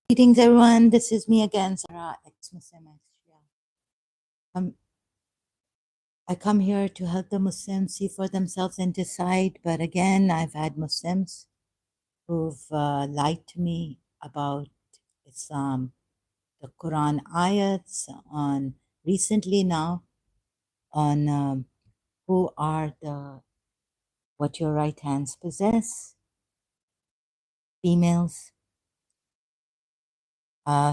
Greetings, everyone. This is me again, Sarah, ex-Muslim, ex-Shia. I come here to help the Muslims see for themselves and decide. But again, I've had Muslims who've lied to me about Islam, the Quran ayats on recently now on who are the what your right hands possess, females.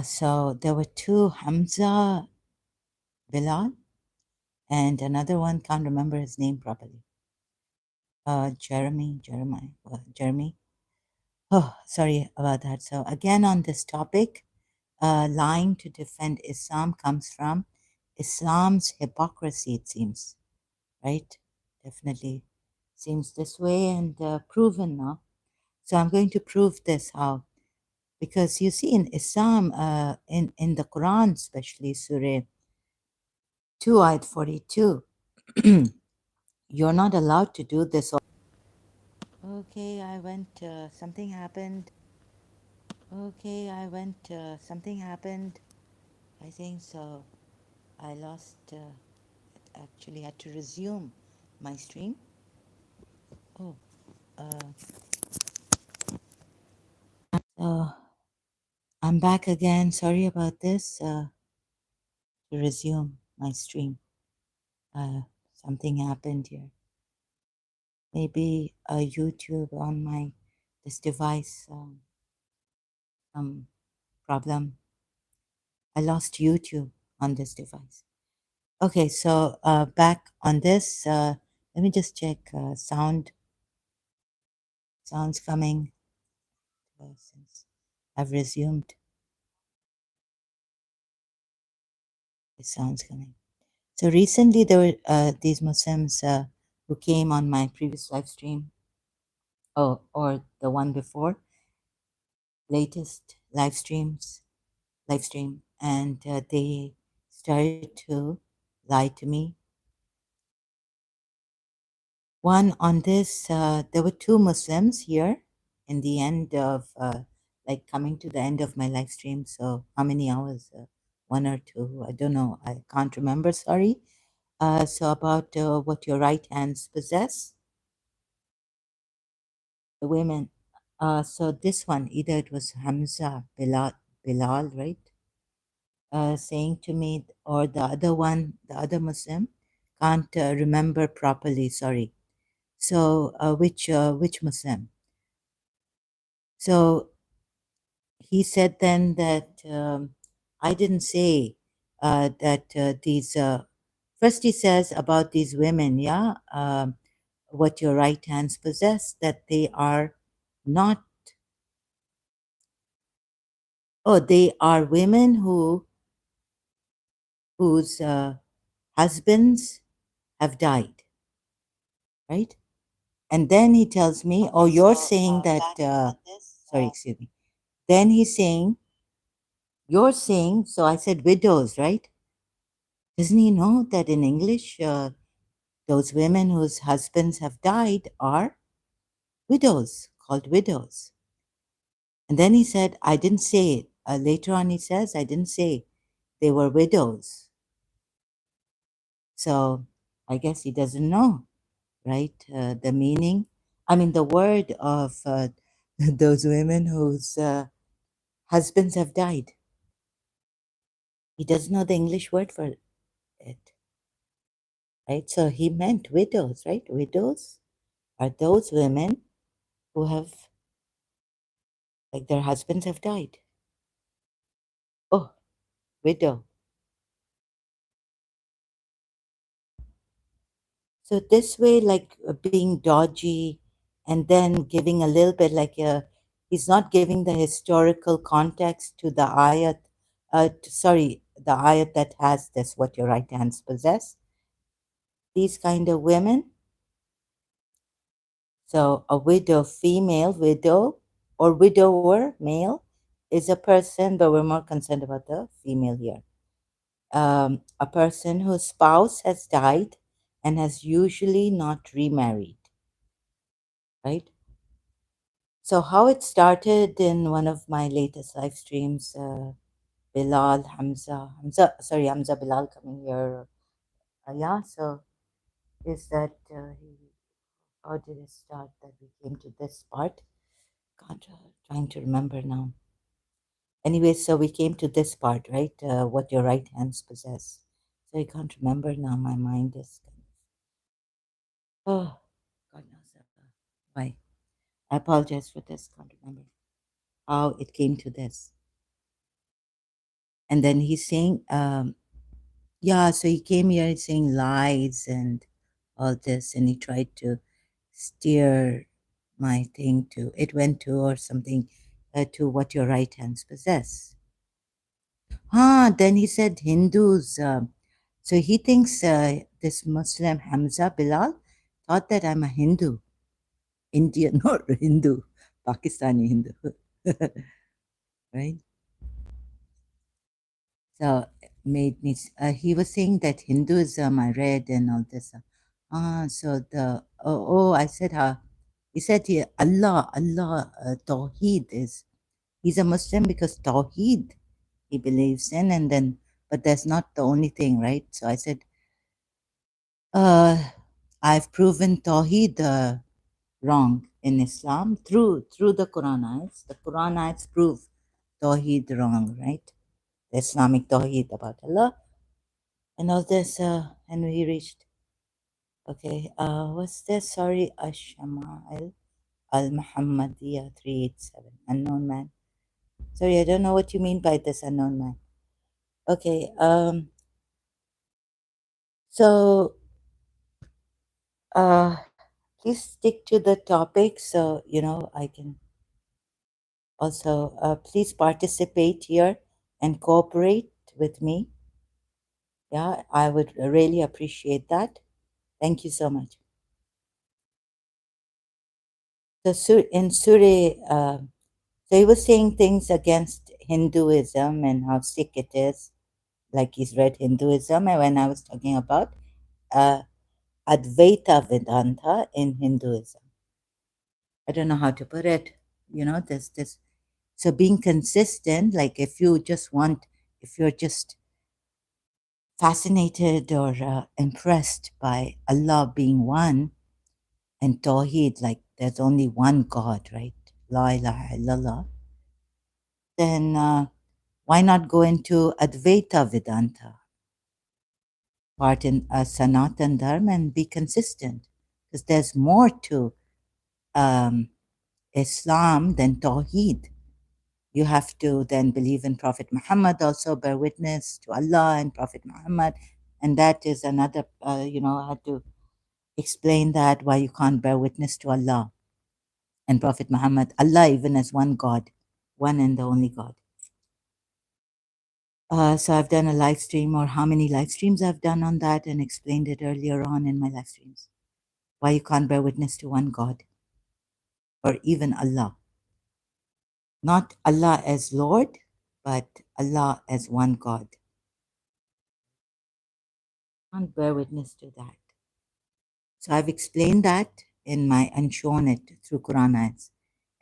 So there were two, Hamza, Bilal, and another one, can't remember his name properly. Jeremy. Oh, sorry about that. So again, on this topic, lying to defend Islam comes from Islam's hypocrisy, it seems, right? Definitely seems this way and proven now. So I'm going to prove this how. Because you see in Islam, in the Quran, especially Surah 2, Ayat 42, you're not allowed to do this. Okay, I went, something happened. Okay, I went, something happened. I think so. I lost, actually had to resume my stream. Oh, so I'm back again. Sorry about this. To resume my stream. Something happened here. Maybe YouTube on my this device problem. I lost YouTube on this device. Okay, so back on this. Let me just check sounds coming since I've resumed. The sounds coming. So recently there were these Muslims who came on my previous live stream, or the one before, latest live stream, and they started to lie to me. One on this, there were two Muslims here in the end of, like coming to the end of my live stream. So how many hours? One or two? I don't know. I can't remember. Sorry. So about what your right hands possess, the women. So this one, either it was Hamza, Bilal, right? Saying to me, or the other one, the other Muslim, can't remember properly. Sorry. So which Muslim? So he said then that I didn't say that these. First, he says about these women, yeah, what your right hands possess, that they are not. Oh, they are women whose husbands have died, right? And then he tells me, oh, you're saying that. Sorry, excuse me. Then he's saying, you're saying. So I said widows, right? Doesn't he know that in English, those women whose husbands have died are widows, called widows? And then he said, I didn't say it. Later on, he says, I didn't say they were widows. So I guess he doesn't know, right? The meaning. I mean, the word of those women whose husbands have died. He doesn't know the English word for it, right? So he meant widows, right? Widows are those women who have, like, their husbands have died. Oh, widow. So this way, like being dodgy and then giving a little bit like he's not giving the historical context to the ayat, the ayat that has this, what your right hands possess. These kind of women. So a widow, female widow, or widower, male, is a person, but we're more concerned about the female here. A person whose spouse has died and has usually not remarried, right? So, how it started in one of my latest live streams, Bilal, Hamza Bilal coming here. Yeah, so is that how did it start that we came to this part? Can't, trying to remember now. Anyway, so we came to this part, right? What your right hands possess. So I can't remember now. My mind is oh, God knows why. I apologize for this. Can't remember how it came to this. And then he's saying, yeah, so he came here saying lies and all this, and he tried to steer my thing to, it went to or something, to what your right hands possess. Then he said Hindus. So he thinks this Muslim Hamza Bilal thought that I'm a Hindu, Indian or Hindu, Pakistani Hindu, right? So made me. He was saying that Hinduism I read and all this. So I said he said here Allah Tawheed is he's a Muslim because Tawheed he believes in, and then but that's not the only thing, right? So I said I've proven Tawheed wrong in Islam through the Quran ayats. The Quran ayats prove Tawheed wrong, right? The Islamic Tawheed about Allah and all this, and we reached. Okay, what's this? Sorry, Ashama'il Al Muhammadiyah 387, unknown man. Sorry, I don't know what you mean by this unknown man. Okay, so uh, please stick to the topic so I can also please participate here and cooperate with me. Yeah, I would really appreciate that. Thank you so much. So in Surah, so he was saying things against Hinduism and how sick it is, like he's read Hinduism. And when I was talking about uh, Advaita Vedanta in Hinduism, I don't know how to put it. This. So being consistent, like if you're just fascinated or impressed by Allah being one and Tawheed, like there's only one God, right? La ilaha illallah. Then why not go into Advaita Vedanta, part in Sanatan Dharma, and be consistent? Because there's more to um, Islam than Tawheed. You have to then believe in Prophet Muhammad, also bear witness to Allah and Prophet Muhammad. And that is another, I had to explain that why you can't bear witness to Allah and Prophet Muhammad, Allah even as one God, one and the only God. So I've done a live stream, or how many live streams I've done on that, and explained it earlier on in my live streams. Why you can't bear witness to one God or even Allah. Not Allah as Lord, but Allah as one God. Can't bear witness to that. So I've explained that in my and shown it through Quran ayats.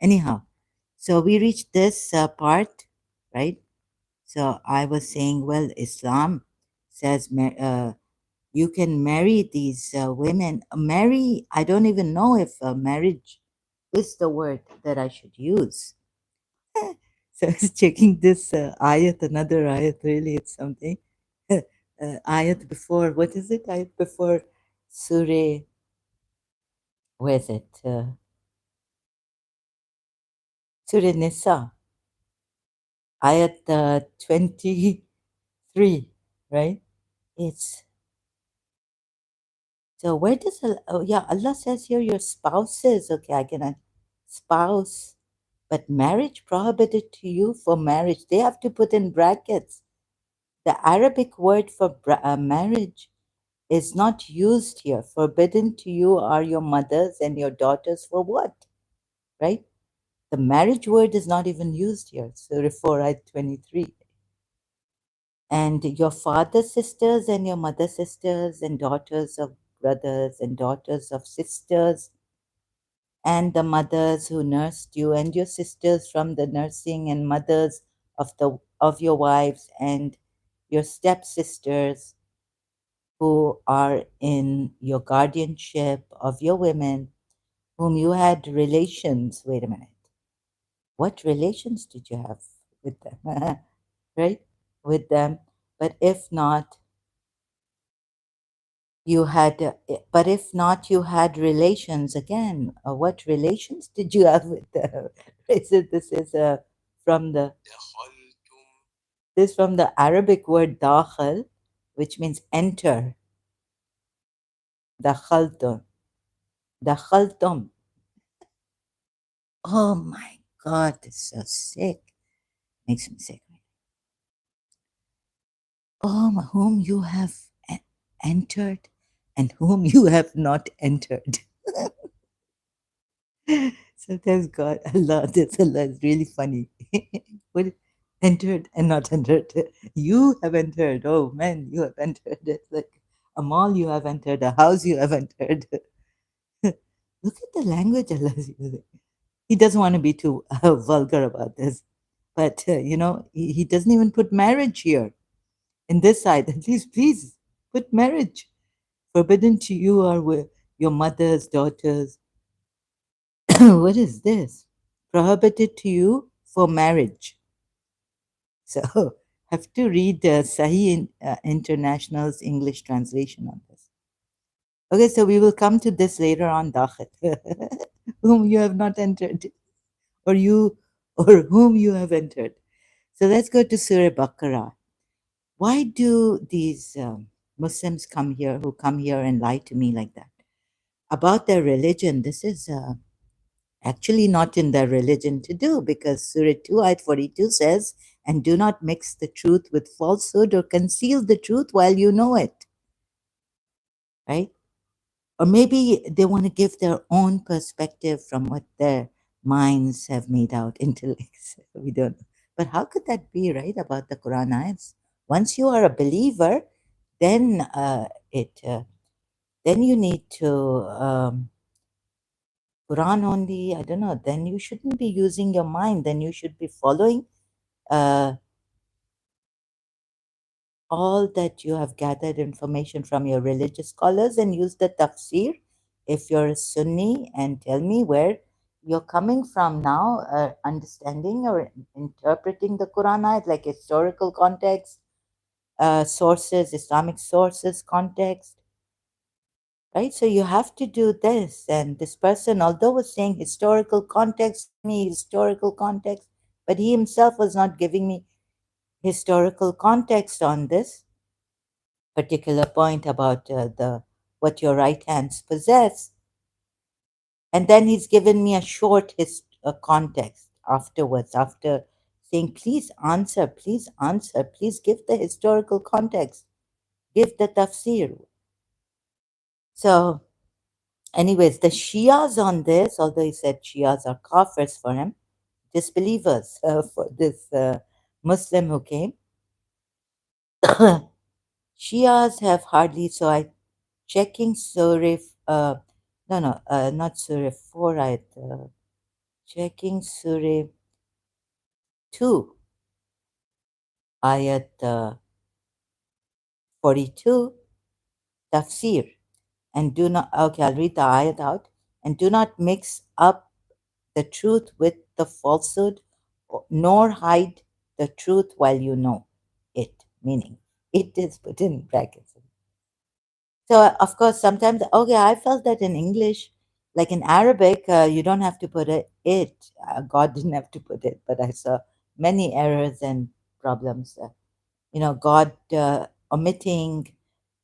Anyhow, so we reached this part, right? So I was saying, well, Islam says you can marry these women. Marry, I don't even know if marriage is the word that I should use. So I was checking this ayat, another ayat, really, it's something. Ayat before, what is it? Ayat before Surah, where is it? Surah Nisa, ayat 23, right? It's so where does oh yeah, Allah says here your spouses. Okay, I can spouse, but marriage prohibited to you for marriage. They have to put in brackets. The Arabic word for marriage is not used here. Forbidden to you are your mothers and your daughters for what? Right? The marriage word is not even used here. Surah 4, ayat 23. And your father's sisters and your mother's sisters and daughters of brothers and daughters of sisters and the mothers who nursed you, and your sisters from the nursing, and mothers of your wives, and your stepsisters who are in your guardianship of your women, whom you had relations. Wait a minute. What relations did you have with them? Right? With them. But if not, but if not, you had relations again. What relations did you have with them? This is from the this from the Arabic word dakhal, which means enter. Dakhaltum. Dakhaltum. Oh my God, it's so sick. Makes me sick. Whom you have entered and whom you have not entered. Sometimes God, Allah, this Allah is really funny. What entered and not entered? You have entered. Oh man, you have entered. It's like a mall you have entered, a house you have entered. Look at the language Allah is using. He doesn't want to be too vulgar about this, but he doesn't even put marriage here in this side. At least, please put marriage. Forbidden to you are with your mother's daughters. What is this? Prohibited to you for marriage. So have to read Sahih International's English translation on this. Okay, so we will come to this later on, Dakhat, whom you have not entered, or whom you have entered. So let's go to Surah Baqarah. Why do these Muslims who come here and lie to me like that about their religion? This is actually not in their religion to do, because Surah 2, Ayat 42 says, and do not mix the truth with falsehood or conceal the truth while you know it. Right? Or maybe they want to give their own perspective from what their minds have made out, intellects. We don't know. But how could that be, right, about the Quran ayats? Once you are a believer, then then you need to Quran only. I don't know. Then you shouldn't be using your mind. Then you should be following uh, all that you have gathered information from your religious scholars and use the tafsir if you're a Sunni, and tell me where you're coming from now, understanding or interpreting the Quran ayat, like historical context, sources, Islamic sources, context, right? So you have to do this. And this person, although was saying historical context, me historical context, but he himself was not giving me historical context on this particular point about the what your right hands possess. And then he's given me a short context afterwards, after saying, please answer, please give the historical context, give the tafsir. So, anyways, the Shias on this, although he said Shias are kafirs for him, disbelievers for this Muslim who came, Shias have hardly, so I checking Surah, not Surah 4, checking Surah 2, ayat 42, tafsir. And do not, okay, I'll read the ayat out. And do not mix up the truth with the falsehood, nor hide the truth while you know it. Meaning, it is put in brackets. So, of course, sometimes, okay, I felt that in English, like in Arabic, you don't have to put it. God didn't have to put it, but I saw many errors and problems. God omitting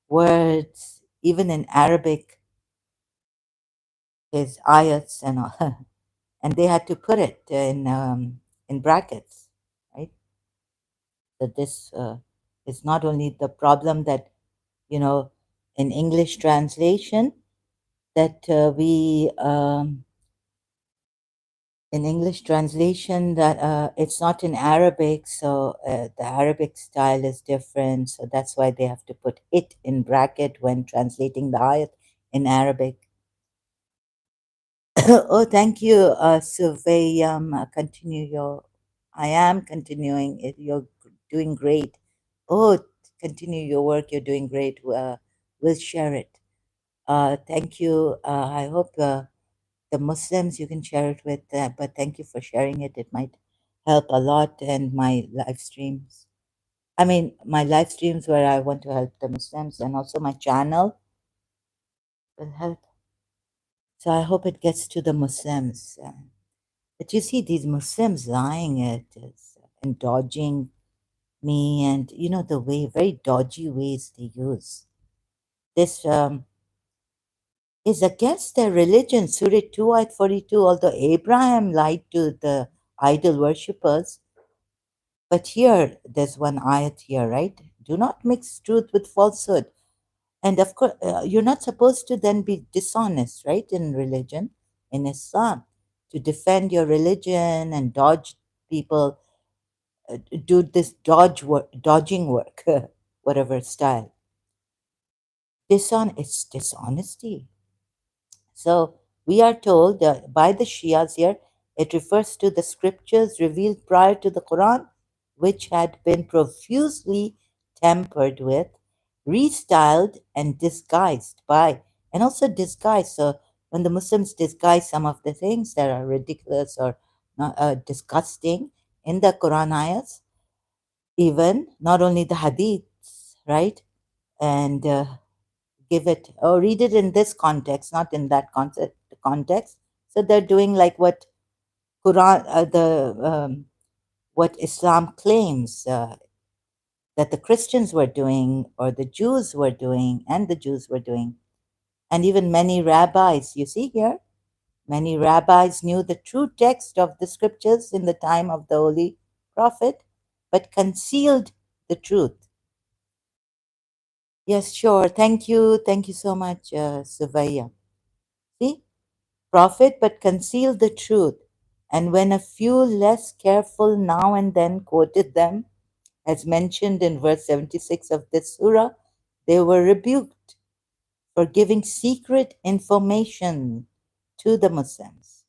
words, even in Arabic, his ayats and all, and they had to put it in brackets, right? That this is not only the problem that you know in English translation, that we in English translation, that it's not in Arabic, so the Arabic style is different, so that's why they have to put it in bracket when translating the ayat in Arabic. Oh, thank you, Surveyam. Continue your. I am continuing it. You're doing great. Oh, continue your work. You're doing great. We'll share it. Thank you. I hope the Muslims you can share it with. But thank you for sharing it. It might help a lot. And my live streams. I mean, my live streams where I want to help the Muslims, and also my channel will help. So I hope it gets to the Muslims. But you see these Muslims lying at us and dodging me, and you know the way very dodgy ways they use. This is against their religion, Surah 2 ayat 42. Although Abraham lied to the idol worshippers, but here there's one ayat here, right? Do not mix truth with falsehood. And of course, you're not supposed to then be dishonest, right? In religion, in Islam, to defend your religion and dodge people, do this dodging work, whatever style. It's dishonesty. So we are told that by the Shias here, it refers to the scriptures revealed prior to the Quran, which had been profusely tampered with, restyled, and disguised by, and also disguised. So when the Muslims disguise some of the things that are ridiculous or not, disgusting in the Quran ayats, even not only the hadiths, right? And give it or read it in this context, not in that context. So they're doing like what Quran, what Islam claims that the Christians were doing, or the Jews were doing, and the Jews were doing, and even many rabbis. You see here, many rabbis knew the true text of the scriptures in the time of the Holy Prophet, but concealed the truth. Yes, sure. Thank you. Thank you so much, Suvaya. See, prophet, but concealed the truth. And when a few less careful now and then quoted them, as mentioned in verse 76 of this surah, they were rebuked for giving secret information to the Muslims.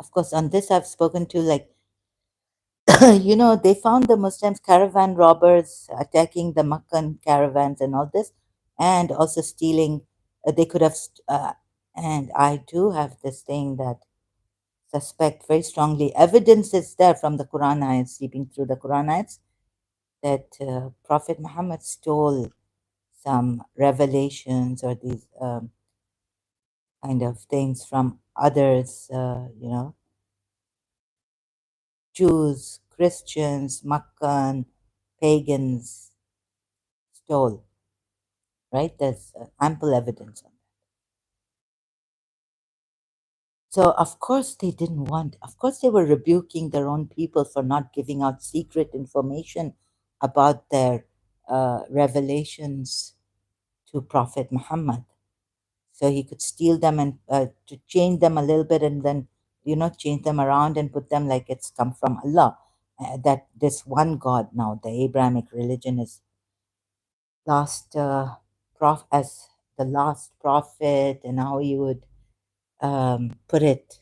Of course, on this I've spoken to, like, they found the Muslims caravan robbers attacking the Meccan caravans and all this, and also stealing. They could have, and I do have this thing that suspect very strongly. Evidence is there from the Quran ayats, sleeping through the Quran ayats, that Prophet Muhammad stole some revelations or these kind of things from others, Jews, Christians, Makkan, pagans stole, right? There's ample evidence on that. So, of course, they didn't want, of course, they were rebuking their own people for not giving out secret information about their revelations to Prophet Muhammad. So he could steal them and to change them a little bit, and then, change them around and put them like it's come from Allah. That this one God now, the Abrahamic religion, is last as the last prophet, and how you would put it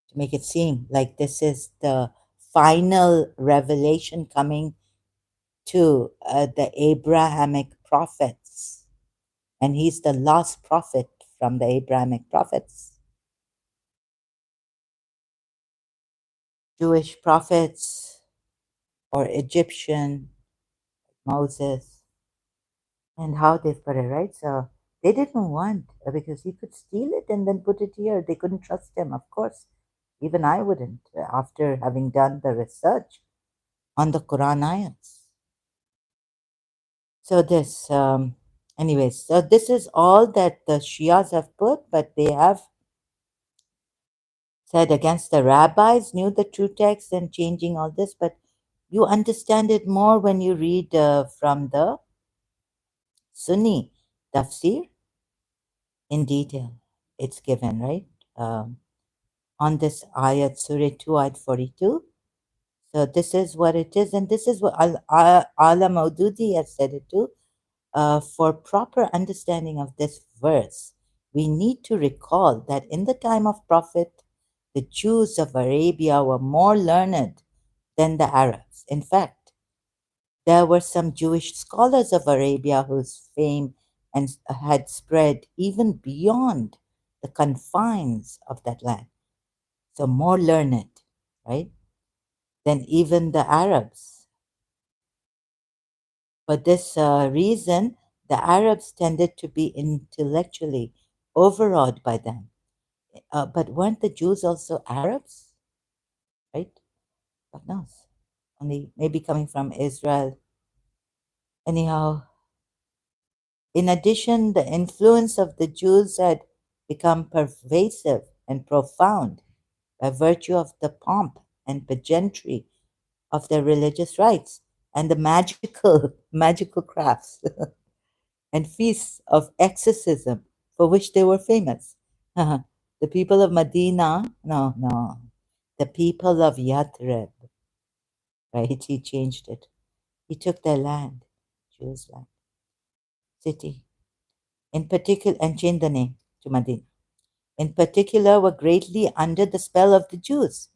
to make it seem like this is the final revelation coming to the Abrahamic prophets, and he's the last prophet from the Abrahamic prophets. Jewish prophets or Egyptian Moses, and how they put it, right? So they didn't want, because he could steal it and then put it here. They couldn't trust him, of course. Even I wouldn't, after having done the research on the Quran ayats. So anyways, so this is all that the Shias have put, but they have said against the rabbis knew the true text and changing all this, but you understand it more when you read from the Sunni tafsir in detail. It's given, right? On this ayat, Surah 2, ayat 42. So this is what it is, and this is what Ala Maududi has said it too. For proper understanding of this verse, we need to recall that in the time of Prophet, the Jews of Arabia were more learned than the Arabs. In fact, there were some Jewish scholars of Arabia whose fame had spread even beyond the confines of that land. So more learned, right, than even the Arabs. For this reason, the Arabs tended to be intellectually overawed by them. But weren't the Jews also Arabs, right? God knows. Only maybe coming from Israel. Anyhow, in addition, the influence of the Jews had become pervasive and profound by virtue of the pomp and pageantry of their religious rites and the magical crafts and feasts of exorcism for which they were famous. The people of Medina, no, the people of Yathrib, right? He changed it. He took their land, Jews' land, city, in particular, and changed the name to Medina. In particular, were greatly under the spell of the Jews.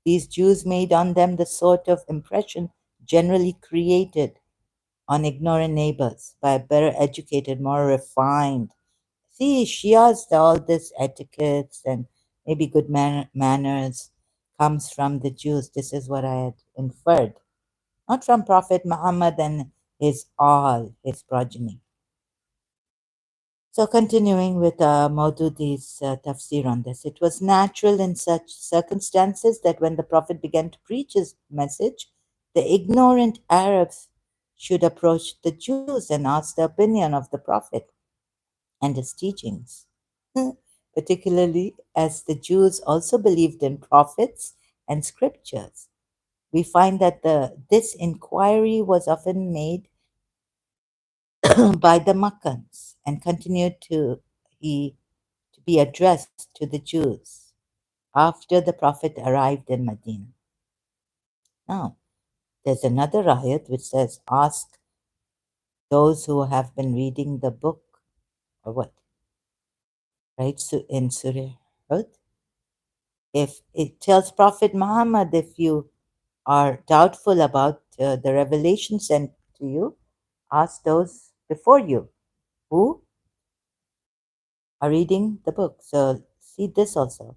These Jews made on them the sort of impression generally created on ignorant neighbors by a better educated, more refined. See, Shias, all this etiquettes and maybe good manners comes from the Jews. This is what I had inferred, not from Prophet Muhammad and his progeny. So, continuing with Maududi's tafsir on this, it was natural in such circumstances that when the Prophet began to preach his message, the ignorant Arabs should approach the Jews and ask the opinion of the Prophet and his teachings, particularly as the Jews also believed in prophets and scriptures. We find that this inquiry was often made by the Makkans and continued to be addressed to the Jews after the Prophet arrived in Medina. Now, there's another ayat which says, ask those who have been reading the book, or what? Right? So in Surah Hud, if it tells Prophet Muhammad, if you are doubtful about the revelation sent to you, ask those before you who are reading the book. So see this also,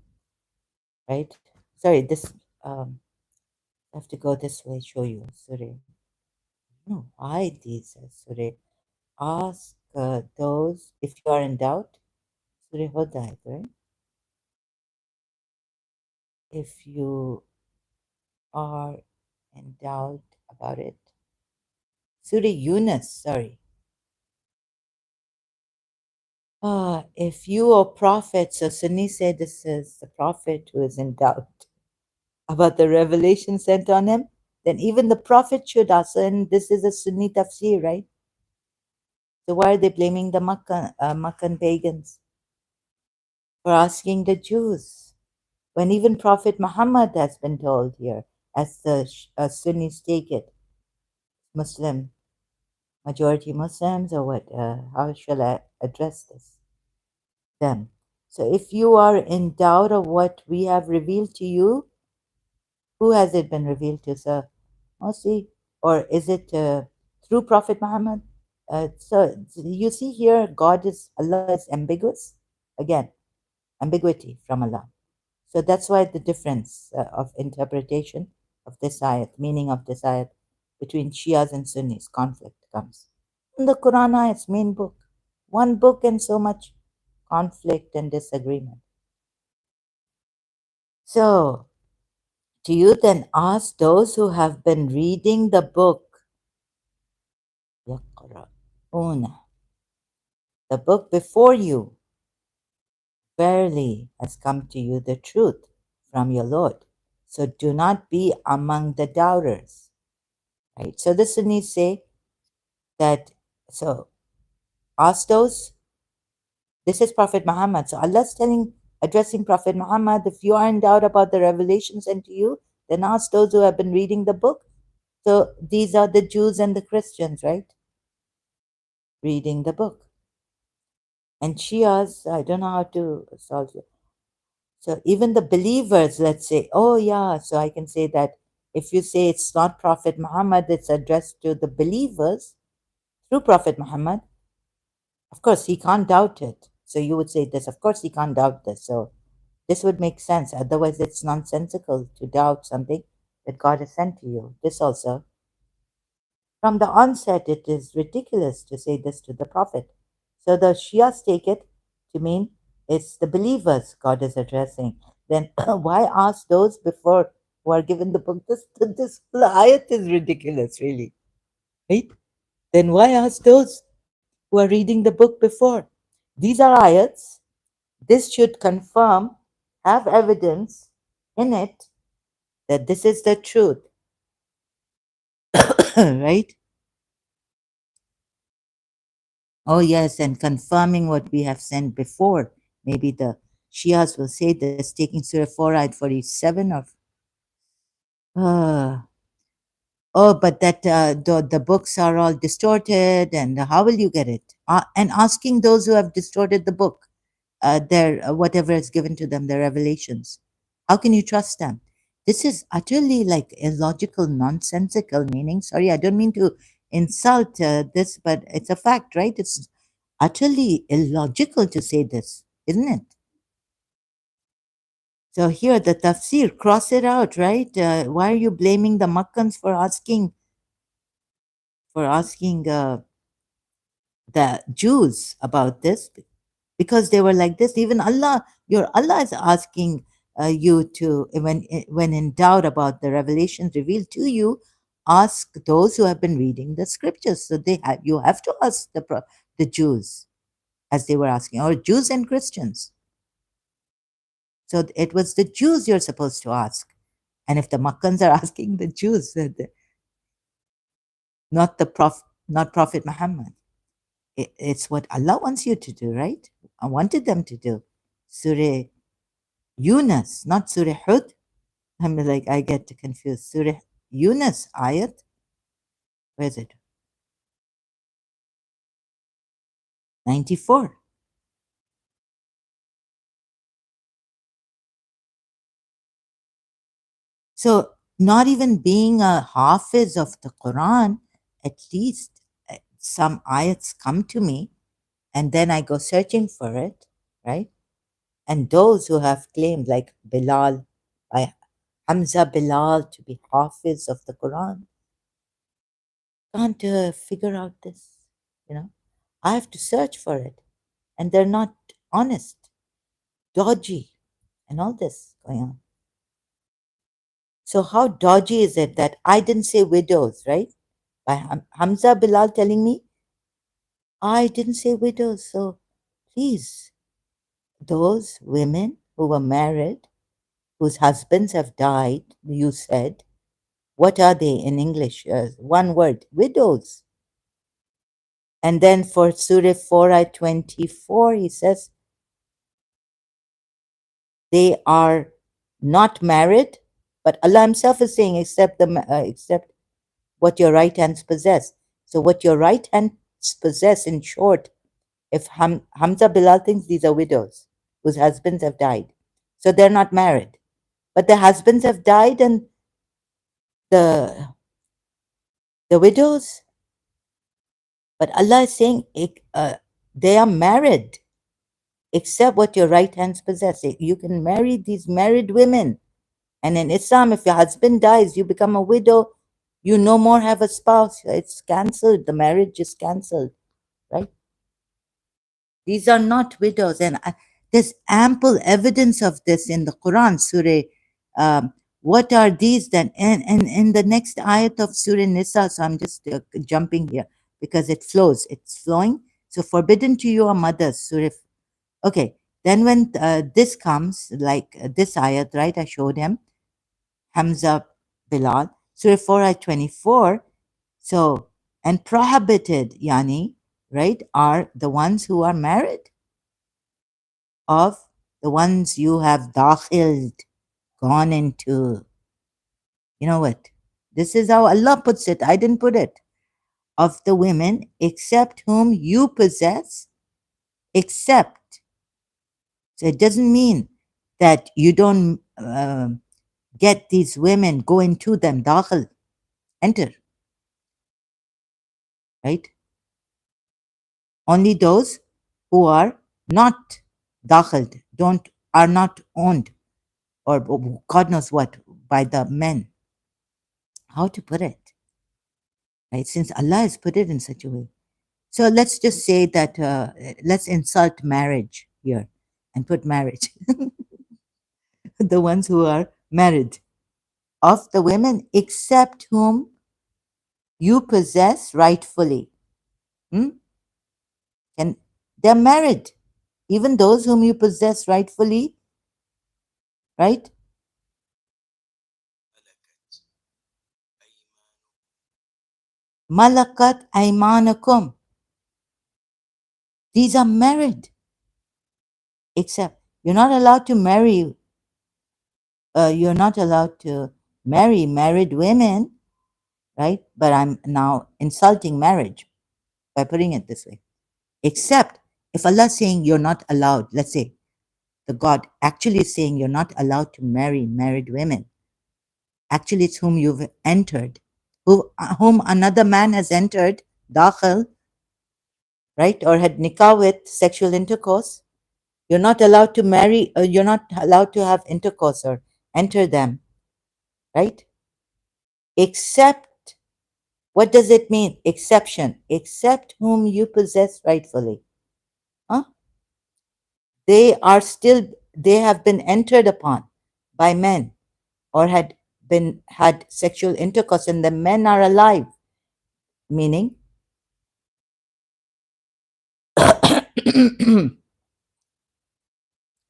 right? Sorry, this I have to go this way, show you. Surah. No, I these Surah. Ask those if you are in doubt. Surah Hudayt, right? If you are in doubt about it. Surah Yunus, sorry. If you are prophet, so Sunni say this is the prophet who is in doubt about the revelation sent on him, then even the prophet should ask. And this is a Sunni tafsir, right? So why are they blaming the Makkan pagans for asking the Jews? When even Prophet Muhammad has been told here, as the Sunnis take it, Muslim, majority Muslims, or what? How shall I address this? Them. So if you are in doubt of what we have revealed to you, who has it been revealed to, sir? Mostly, or is it through Prophet Muhammad? So you see here, Allah is ambiguous. Again, ambiguity from Allah. So that's why the difference of interpretation of this ayat, meaning of this ayat, between Shias and Sunnis, conflict comes. In the Quran ayat's main book, one book and so much conflict and disagreement. So, do you then ask those who have been reading the book, يَقْرَؤُونَ, the book before you, verily has come to you the truth from your Lord. So do not be among the doubters. Right? So the Sunnis say that, so ask those, this is Prophet Muhammad. So Allah's addressing Prophet Muhammad, if you are in doubt about the revelation sent to you, then ask those who have been reading the book. So these are the Jews and the Christians, right? Reading the book. And Shias, I don't know how to solve it. So even the believers, let's say, oh yeah, so I can say that if you say it's not Prophet Muhammad, it's addressed to the believers through Prophet Muhammad, of course he can't doubt it. So you would say this, of course he can't doubt this. So this would make sense. Otherwise, it's nonsensical to doubt something that God has sent to you. This also, from the onset, it is ridiculous to say this to the Prophet. So the Shias take it to mean it's the believers God is addressing. Then why ask those before who are given the book? This ayat is ridiculous, really. Right? Then why ask those who are reading the book before? These are ayats. This should confirm, have evidence in it that this is the truth. Right? Oh, yes, and confirming what we have sent before. Maybe the Shias will say this, taking Surah 4, ayat 47 of. Uh, oh, but that the books are all distorted, and how will you get it? And asking those who have distorted the book, their whatever is given to them, their revelations. How can you trust them? This is utterly like illogical, nonsensical meaning. Sorry, I don't mean to insult this, but it's a fact, right? It's utterly illogical to say this, isn't it? So here, the tafsir, cross it out, right? Why are you blaming the Makkans for asking the Jews about this? Because they were like this. Even Allah, your Allah is asking you to, when in doubt about the revelations revealed to you, ask those who have been reading the scriptures. So you have to ask the Jews, as they were asking, or Jews and Christians. So it was the Jews you're supposed to ask. And if the Makkans are asking the Jews, not not Prophet Muhammad, it's what Allah wants you to do, right? I wanted them to do. Surah Yunus, not Surah Hud. I'm like, I get confused. Surah Yunus ayat. Where is it? 94. So, not even being a hafiz of the Quran, at least some ayats come to me and then I go searching for it, right? And those who have claimed, like Bilal, by Hamza Bilal, to be hafiz of the Quran, can't figure out this, you know. I have to search for it, and they're not honest, dodgy, and all this going on. So how dodgy is it that I didn't say widows, right? By Hamza Bilal telling me I didn't say widows. So please, those women who were married, whose husbands have died, you said, what are they in English? One word, widows. And then for Surah 4, ayat 24, he says, they are not married, but Allah Himself is saying, except what your right hands possess. So, what your right hands possess, in short, if Hamza Bilal thinks these are widows whose husbands have died, so they're not married, but the husbands have died, and the the widows, but Allah is saying they are married, except what your right hands possess. You can marry these married women. And in Islam, if your husband dies, you become a widow, you no more have a spouse. It's cancelled. The marriage is cancelled, right? These are not widows. And there's ample evidence of this in the Quran, Surah. What are these then? And in the next ayat of Surah Nisa, so I'm just jumping here because it flows. It's flowing. So forbidden to your mothers, Surah. Okay. Then when this comes, like this ayat, right? I showed him Hamza Bilal, Surah 4 ayat 24. So, and prohibited, yani, right, are the ones who are married, of the ones you have dakhiled, gone into. You know what? This is how Allah puts it. I didn't put it. Of the women, except whom you possess, except. So it doesn't mean that you don't get these women, go into them, dakhil, enter, right? Only those who are not dakhiled, don't, are not owned, or God knows what, by the men. How to put it, right? Since Allah has put it in such a way. So let's just say that, let's insult marriage here and put marriage, the ones who are married, of the women, except whom you possess rightfully. Hmm? And they're married. Even those whom you possess rightfully, right? Malakat aimanakum. These are married. Except you're not allowed to marry. You're not allowed to marry married women, right? But I'm now insulting marriage by putting it this way. Except if Allah is saying you're not allowed, let's say the God actually is saying you're not allowed to marry married women. Actually, it's whom you've entered, whom another man has entered, dakhil, right? Or had nikah with, sexual intercourse. You're not allowed to marry, you're not allowed to have intercourse or enter them, right? Except, what does it mean? Exception. Except whom you possess rightfully. Huh? They are still, they have been entered upon by men or had sexual intercourse and the men are alive. Meaning,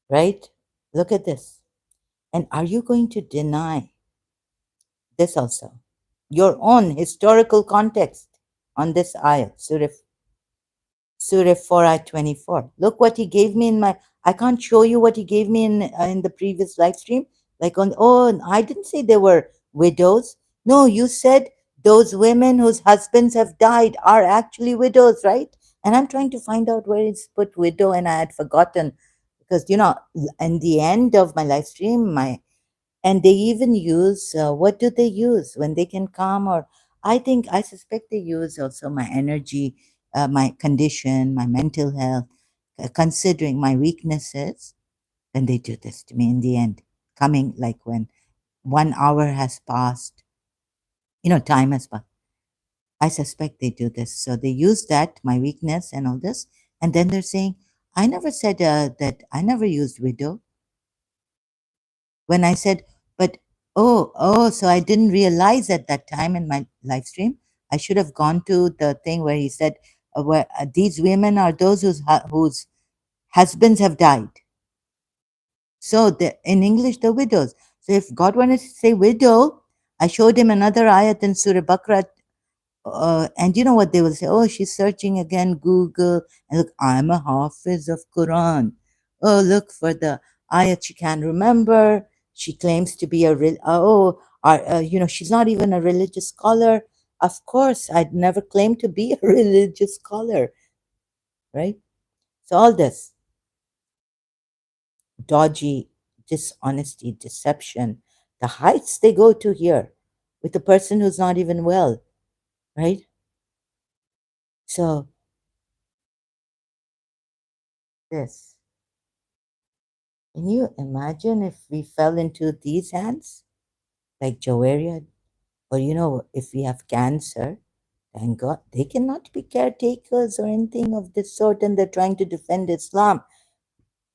right? Look at this. And are you going to deny this also? Your own historical context on this ayah, Surah 4, ayah 24. Look what he gave me in my, I can't show you what he gave me in the previous live stream. Like on, oh, I didn't say they were widows. No, you said those women whose husbands have died are actually widows, right? And I'm trying to find out where it's put widow and I had forgotten because, you know, in the end of my live stream, and they even use, what do they use when they can come? Or I suspect they use also my energy, my condition, my mental health, considering my weaknesses. Then they do this to me in the end, coming like when 1 hour has passed, you know, time has passed. I suspect they do this. So they use that, my weakness and all this. And then they're saying, I never said that I never used widow. When I said, but so I didn't realize at that time in my live stream, I should have gone to the thing where he said, where these women are those whose husbands have died. So in English, the widows. So if God wanted to say widow, I showed him another ayat in Surah Baqarah, and you know what they will say? Oh, she's searching again, Google, and look, I'm a hafiz of Quran. Oh, look for the ayat she can't remember. She claims to be she's not even a religious scholar. Of course, I'd never claimed to be a religious scholar, right? So all this dodgy dishonesty, deception, the heights they go to here with a person who's not even well, right? So this. Can you imagine if we fell into these hands, like Jawaria? Or, you know, if we have cancer, thank God, they cannot be caretakers or anything of this sort, and they're trying to defend Islam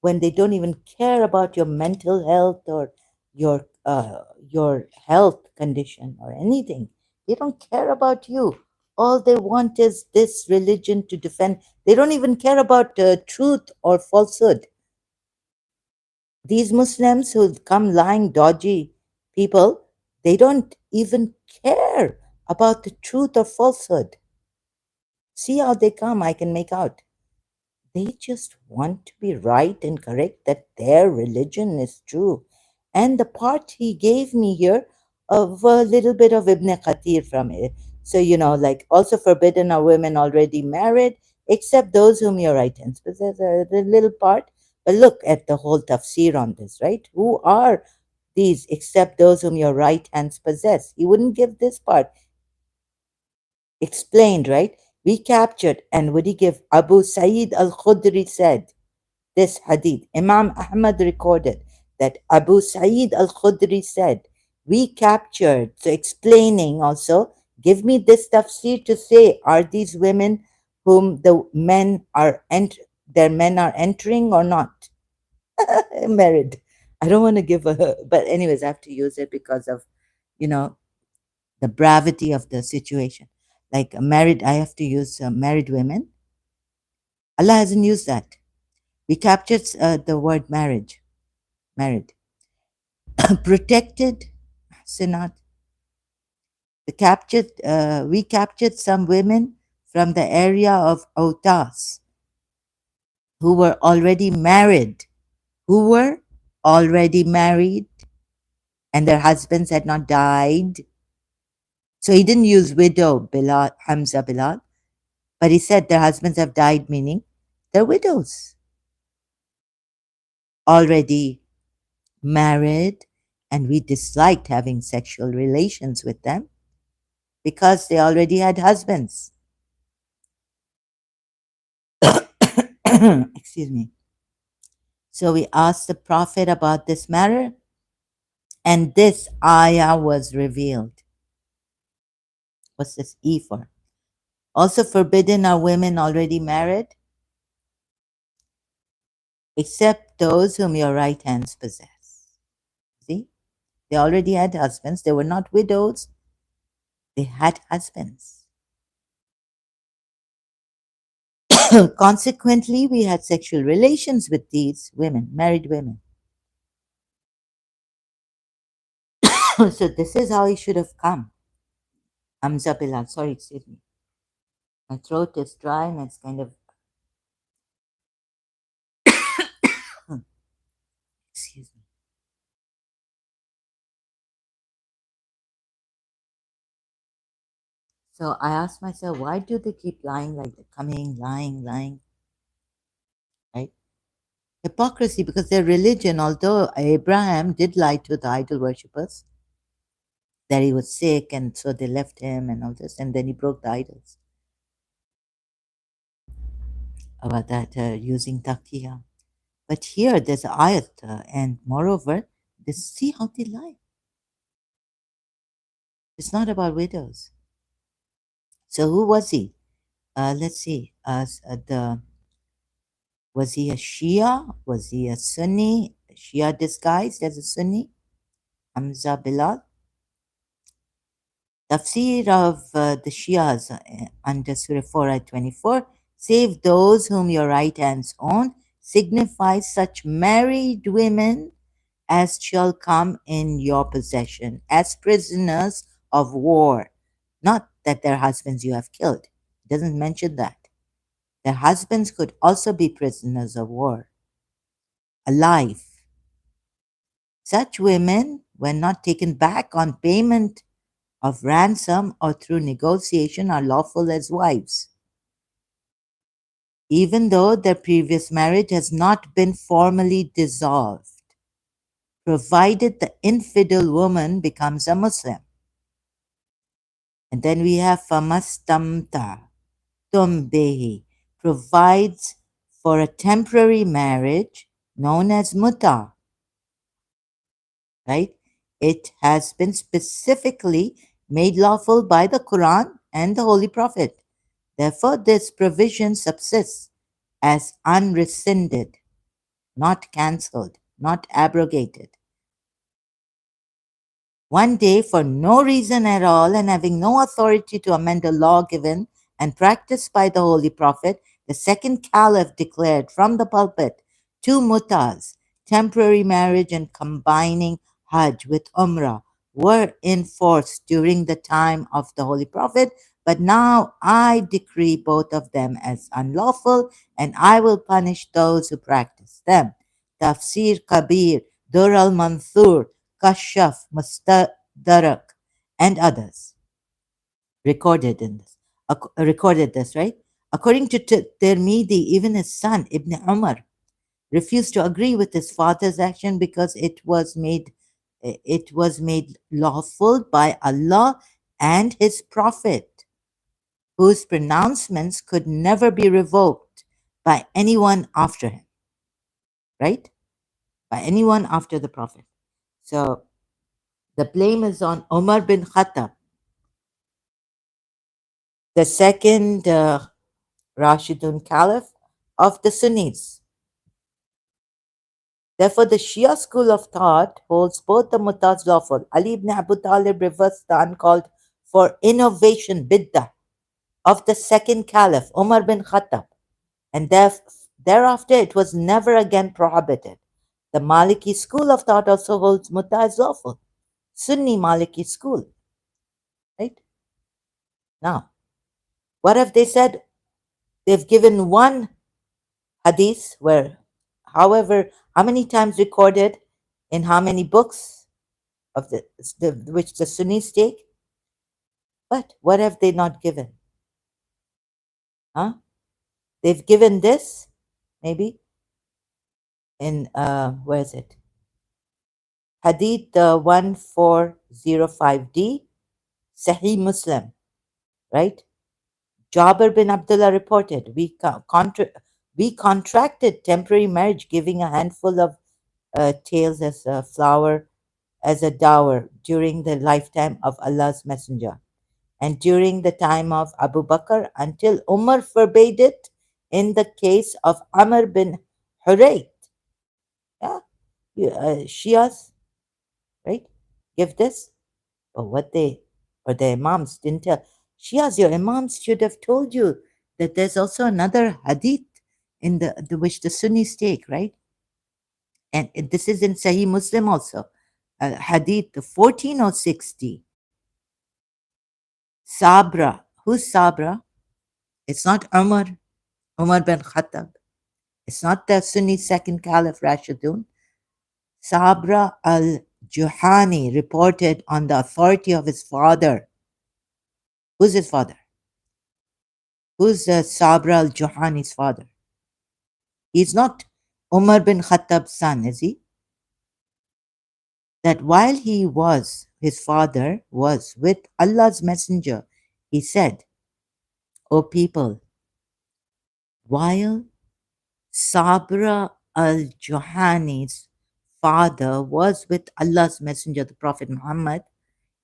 when they don't even care about your mental health or your health condition or anything. They don't care about you. All they want is this religion to defend. They don't even care about truth or falsehood. These Muslims who come lying, dodgy people, they don't even care about the truth or falsehood. See how they come, I can make out. They just want to be right and correct that their religion is true. And the part he gave me here of a little bit of Ibn Kathir from it. So, you know, like also forbidden are women already married, except those whom your right hands possess. The little part, but look at the whole tafsir on this, right? Who are these except those whom your right hands possess? He wouldn't give this part explained, right? We captured, and would he give? Abu Sa'id al Khudri said, this hadith, Imam Ahmad recorded that Abu Sa'id al Khudri said, we captured, so explaining also, give me this tafsir to say, are these women whom the men are their men are entering or not? Married. I don't want to give a, but anyways, I have to use it because of, you know, the bravity of the situation. Like married, I have to use married women. Allah hasn't used that. We captured the word marriage, married. Protected, Sinat. We captured some women from the area of Autas who were already married, who were already married, and their husbands had not died. So he didn't use widow, Bilal, Hamza Bilal, but he said their husbands have died, meaning they're widows, already married, and we disliked having sexual relations with them because they already had husbands. Excuse me. So we asked the Prophet about this matter, and this ayah was revealed. What's this E for? Also forbidden are women already married, except those whom your right hands possess. See? They already had husbands. They were not widows. They had husbands. Consequently, we had sexual relations with these women, married women. So this is how he should have come. Hamza Bilal, sorry, excuse me. My throat is dry and it's kind of, excuse me. So I asked myself, why do they keep lying like they're coming, lying, right? Hypocrisy, because their religion, although Abraham did lie to the idol worshippers, that he was sick and so they left him and all this, and then he broke the idols. About that using taqiyya. But here there's an ayat, and moreover, see how they lie. It's not about widows. So who was he? Let's see. Was he a Shia? Was he a Sunni? Shia disguised as a Sunni? Hamza Bilal? Tafsir of the Shias under Surah 4 ayat 24, save those whom your right hands own, signifies such married women as shall come in your possession as prisoners of war. Not that their husbands you have killed. It doesn't mention that. Their husbands could also be prisoners of war, alive. Such women, when not taken back on payment of ransom or through negotiation, are lawful as wives, even though their previous marriage has not been formally dissolved, provided the infidel woman becomes a Muslim. And then we have famastamta tumbehi, provides for a temporary marriage known as muta, right? It has been specifically made lawful by the Quran and the Holy Prophet. Therefore, this provision subsists as unrescinded, not cancelled, not abrogated. One day, for no reason at all, and having no authority to amend a law given and practiced by the Holy Prophet, the second Caliph declared from the pulpit two mutas, temporary marriage and combining Hajj with Umrah, were in force during the time of the Holy Prophet, but now I decree both of them as unlawful, and I will punish those who practice them. Tafsir Kabir, Dur al Manthur, Kashaf, Mustadrak, and others recorded this, right? According to Tirmidhi, even his son, Ibn Umar, refused to agree with his father's action because it was made lawful by Allah and his prophet, whose pronouncements could never be revoked by anyone after him, right? By anyone after the prophet. So the blame is on Umar bin Khattab, the second Rashidun Caliph of the Sunnis. Therefore, the Shia school of thought holds both the mutas lawful. Ali ibn Abu Talib reversed the uncalled for innovation biddah of the second caliph, Umar bin Khattab, and thereafter it was never again prohibited. The Maliki school of thought also holds muta is lawful. Sunni Maliki school, right? Now, what have they said? They've given one hadith where, however, how many times recorded in how many books of which the Sunnis take? But what have they not given? Huh? They've given this, maybe, in, where is it? Hadith 1405D, Sahih Muslim, right? Jabir bin Abdullah reported, we contracted temporary marriage, giving a handful of tails as a flower, as a dower during the lifetime of Allah's Messenger and during the time of Abu Bakr until Umar forbade it in the case of Amr bin Hurayth. Yeah, Shias, right? Give this, or what they, or the Imams didn't tell. Shias, your Imams should have told you that there's also another hadith in the which the Sunnis take, right? And this is in Sahih Muslim also. Hadith 1406D. Sabra. Who's Sabra? It's not Umar bin Khattab. It's not the Sunni second Caliph Rashidun. Sabra al-Juhani reported on the authority of his father. Who's his father? Who's Sabra al-Juhani's father? He's not Umar bin Khattab's son, is he? That while his father was with Allah's messenger, he said, O people, while Sabra al-Juhani's father was with Allah's messenger, the Prophet Muhammad,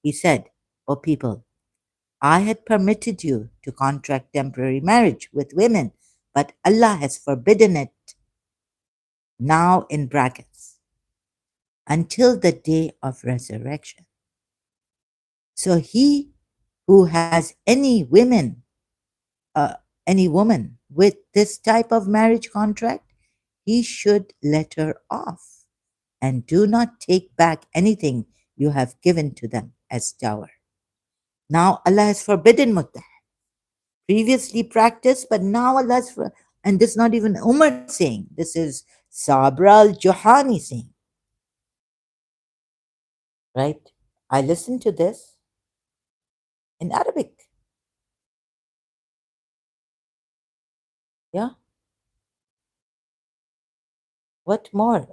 he said, O people, I had permitted you to contract temporary marriage with women, but Allah has forbidden it, now in brackets, until the day of resurrection. So he who has any woman with this type of marriage contract, he should let her off and do not take back anything you have given to them as dower. Now Allah has forbidden mutah, previously practiced, but now Allah has, and this is not even Umar saying, this is Sabra al-Juhani saying, right? I listened to this in Arabic. Yeah. What more?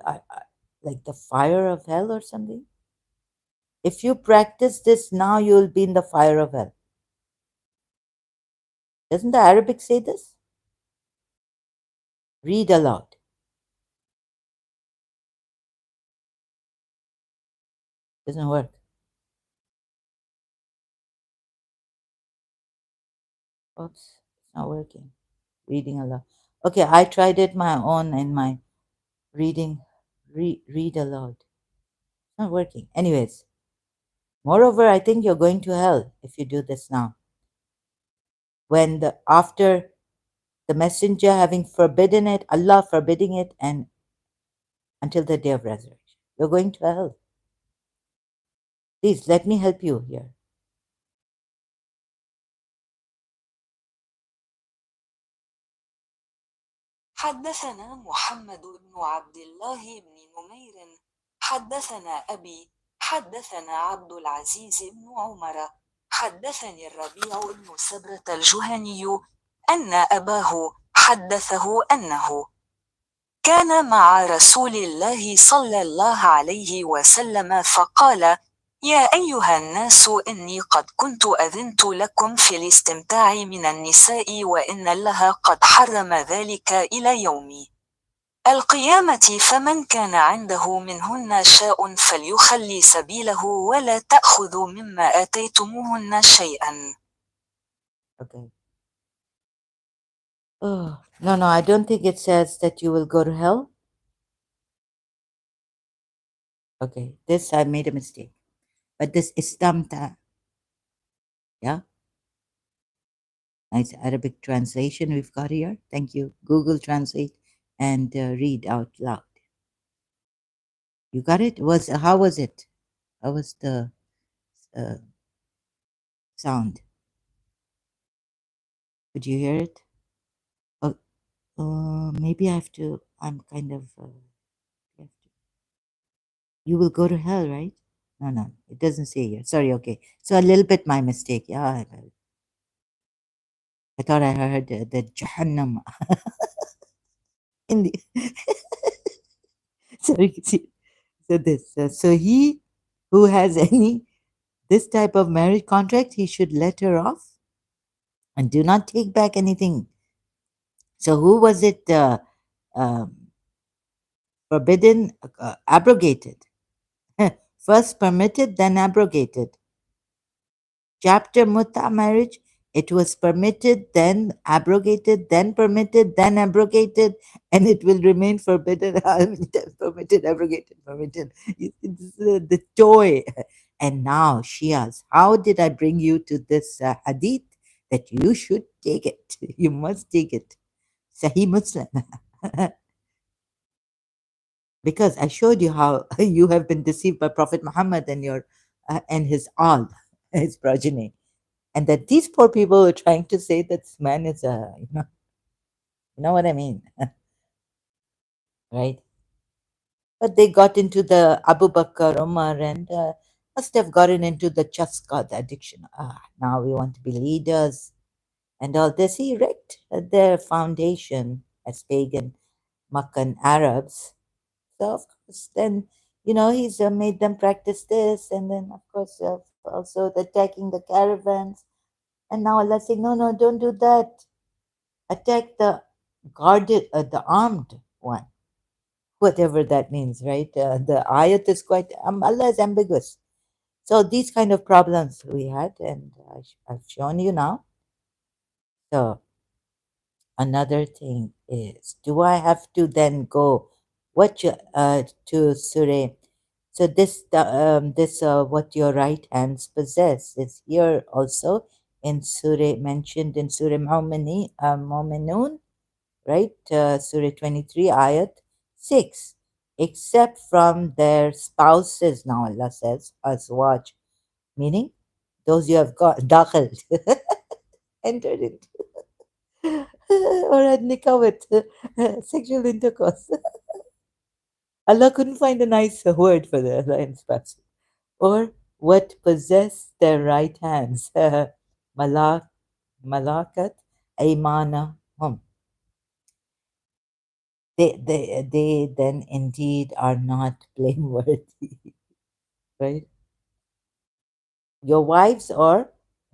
Like the fire of hell or something? If you practice this now, you will be in the fire of hell. Doesn't the Arabic say this? Read aloud. Doesn't work. Oops, it's not working. Reading aloud. Okay, I tried it my own in my reading. Read aloud. It's not working. Anyways, moreover, I think you're going to hell if you do this now. When after the messenger having forbidden it, Allah forbidding it, and until the day of resurrection, you're going to hell. Please let me help you here. حدثنا محمد بن عبد الله بن نمير حدثنا أبي حدثنا عبد العزيز بن عمر حدثني الربيع بن سبرة الجهني أن أباه حدثه أنه كان مع رسول الله صلى الله عليه وسلم فقال: يا أيها الناس إني قد كنت أذنت لكم في الاستمتاع من النساء وإن الله قد حرم ذلك إلى يوم القيامة فمن كان عنده منهن شاء فليخلي سبيله ولا تأخذوا مما آتيتموهن شيئا. Okay. Oh, no, no, I don't think it says that you will go to hell. Okay, this I made a mistake. But this istamta, yeah, nice Arabic translation we've got here. Thank you. Google Translate and read out loud. You got it? Was how was it? How was the uh, sound? Could you hear it? Oh, maybe I have to. I'm kind of. I have to- You will go to hell, right? No, no, it doesn't say here. Sorry. Okay, so a little bit my mistake. Yeah, I thought I heard the Jahannam in the. Sorry. See, so this. So he who has any this type of marriage contract, he should let her off and do not take back anything. So who was it um, forbidden, abrogated? First permitted, then abrogated. Chapter Mutta marriage, it was permitted, then abrogated, then permitted, then abrogated, and it will remain forbidden, permitted, abrogated, permitted. It's the toy. And now, Shias, how did I bring you to this hadith that you should take it? You must take it. Sahih Muslim. Because I showed you how you have been deceived by Prophet Muhammad and your and his all, his progeny, and that these poor people are trying to say that this man is a you know what I mean, right? But they got into the Abu Bakr, Umar, and must have gotten into the chaska, the addiction. Now we want to be leaders and all this. He wrecked their foundation as pagan Meccan Arabs. So of course, then he's made them practice this, and then of course also the attacking the caravans. And now Allah saying, no, no, don't do that. Attack the guarded, the armed one, whatever that means, right? The ayat is quite Allah is ambiguous. So these kind of problems we had, and I've shown you now. So another thing is, do I have to then go to Surah? So what your right hands possess is here also in Surah, mentioned in Surah Mu'minun, right? Surah 23, ayat 6. Except from their spouses, now Allah says, watch, meaning those you have got, dakhil, entered into, or had nikah with, sexual intercourse. Allah couldn't find a nice word for the alliance spouse. Or what possess their right hands, malak, malakat, aymana hum. They then indeed are not blameworthy, right? Your wives or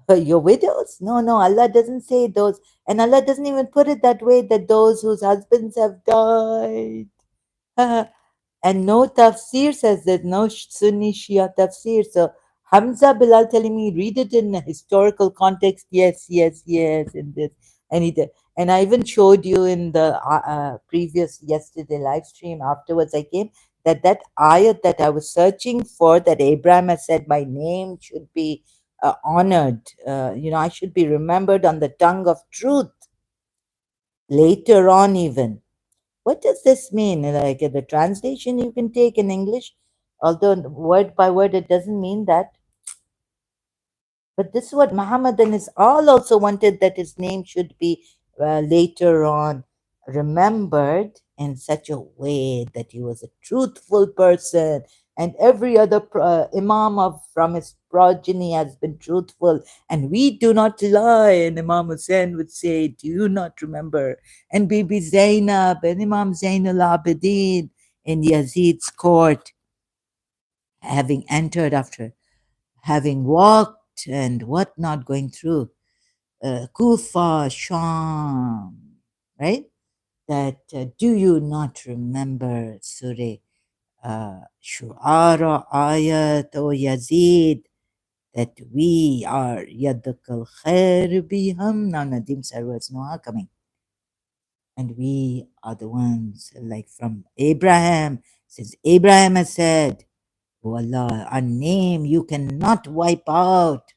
your widows? No, no, Allah doesn't say those. And Allah doesn't even put it that way, that those whose husbands have died. And no tafsir says that, no Sunni Shia tafsir. So Hamza Bilal telling me, read it in a historical context. Yes, yes, yes, in this. And he did. And I even showed you in the previous yesterday live stream. Afterwards, I came that ayat that I was searching for, that Abraham has said, my name should be honored. I should be remembered on the tongue of truth. Later on, even. What does this mean? Like the translation you can take in English, although word by word it doesn't mean that. But this is what Muhammad and his all also wanted, that his name should be later on remembered in such a way that he was a truthful person and every other imam from his progeny has been truthful, and we do not lie. And Imam Hussein would say, do you not remember? And Bibi Zainab and Imam Zainul Abidin in Yazid's court, having entered after having walked and whatnot, going through Kufa, Sham, right? That do you not remember Surah Shu'ara ayat, O Yazid, that we are Yadakal Khair biham. Now Nadim Sarwar's Noah coming. And we are the ones like from Abraham, since Abraham has said, O Allah, our name you cannot wipe out.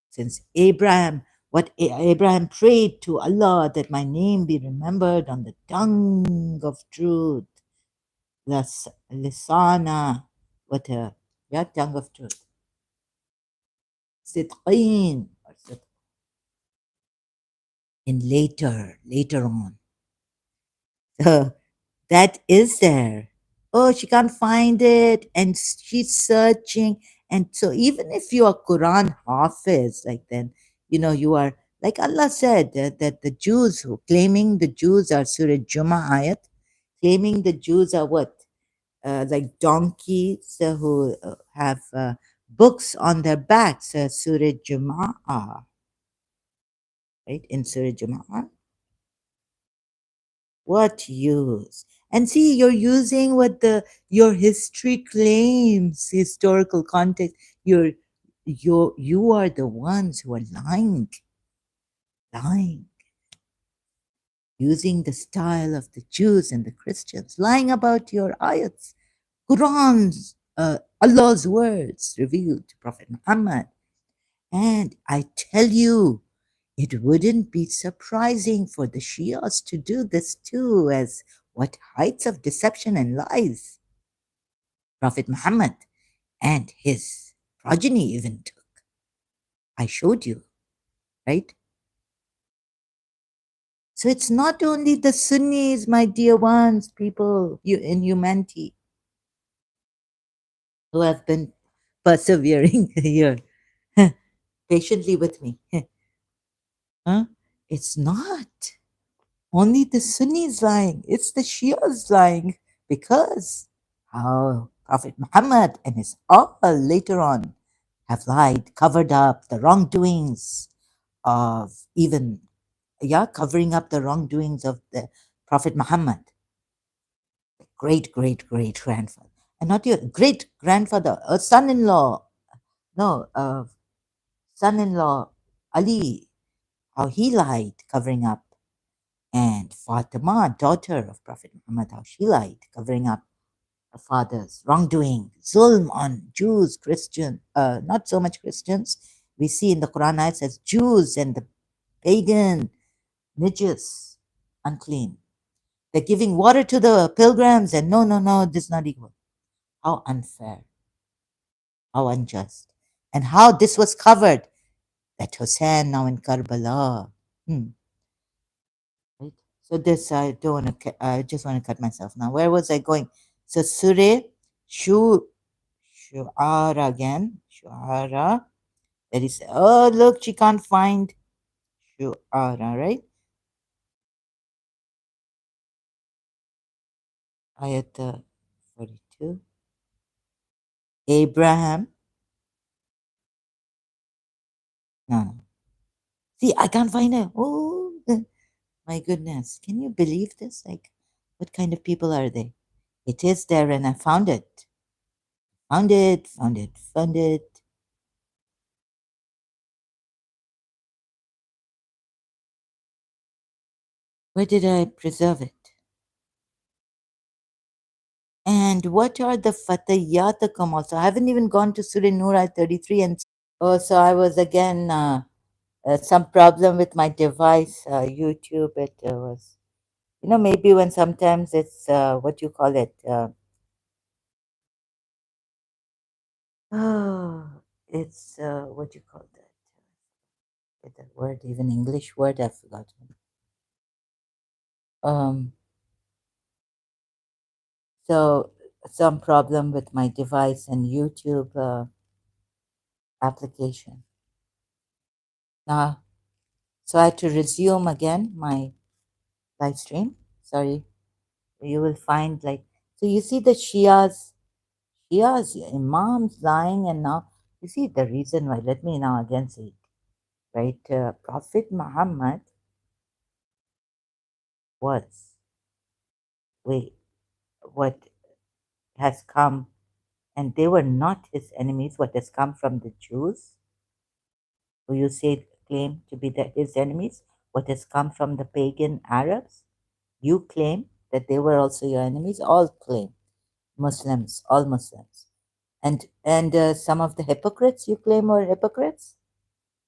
Since Abraham, what Abraham prayed to Allah, that my name be remembered on the tongue of truth. Lisana, what a yeah, tongue of truth. Sidqeen, and later on. So that is there. Oh, she can't find it, and she's searching. And so, even if you are Quran Hafiz, like then, you are, like Allah said, that the Jews who claiming the Jews are Surah Jummah ayat, claiming the Jews are what? Like donkeys who have books on their backs, Surah Jum'ah, right? In Surah Jum'ah. What use? And see, you're using what your history claims, historical context. You are the ones who are lying, using the style of the Jews and the Christians, lying about your ayats, Quran's, Allah's words revealed to Prophet Muhammad. And I tell you, it wouldn't be surprising for the Shias to do this too, as what heights of deception and lies Prophet Muhammad and his progeny even took. I showed you, right? So it's not only the Sunnis, my dear ones, people in humanity, who have been persevering here patiently with me. Huh? It's not only the Sunnis lying, it's the Shias lying, because how Prophet Muhammad and his all later on have lied, covered up the wrongdoings of even, covering up the wrongdoings of the Prophet Muhammad, great, great, great grandfather, and not your great grandfather, a son in law, no, son in law, Ali, how he lied, covering up. And Fatima, daughter of Prophet Muhammad, how she lied, covering up her father's wrongdoing, zulm on Jews, Christian, not so much Christians. We see in the Quran it says Jews and the pagan, najis, unclean. They're giving water to the pilgrims, and no, this is not equal. How unfair, how unjust, and how this was covered. That Hussein now in Karbala. Right? So this I don't want to. I just want to cut myself now. Where was I going? So Surah Shu'ara again. Shu'ara. That is. Oh, look, she can't find Shu'ara. Right? Ayat 42. Abraham. No. See, I can't find her. Oh, my goodness. Can you believe this? Like, what kind of people are they? It is there, and I found it. Found it. Found it. Found it. Where did I preserve it? And what are the Fatayatakum also? I haven't even gone to Surah Nur 33. And oh, so I was again some problem with my device, YouTube. It was, maybe when sometimes it's what you call it. Oh, it's what you call that? Get that word, even English word, I've forgotten. Um, so some problem with my device and YouTube application. Now, so I had to resume again my live stream. Sorry, you will find like, so you see the Shias, Imams lying, and now you see the reason why. Let me now again say it, right? Prophet Muhammad was, wait, what has come, and they were not his enemies, what has come from the Jews, who you say claim to be his enemies, what has come from the pagan Arabs. You claim that they were also your enemies, all claim. Muslims, all Muslims. And some of the hypocrites you claim were hypocrites.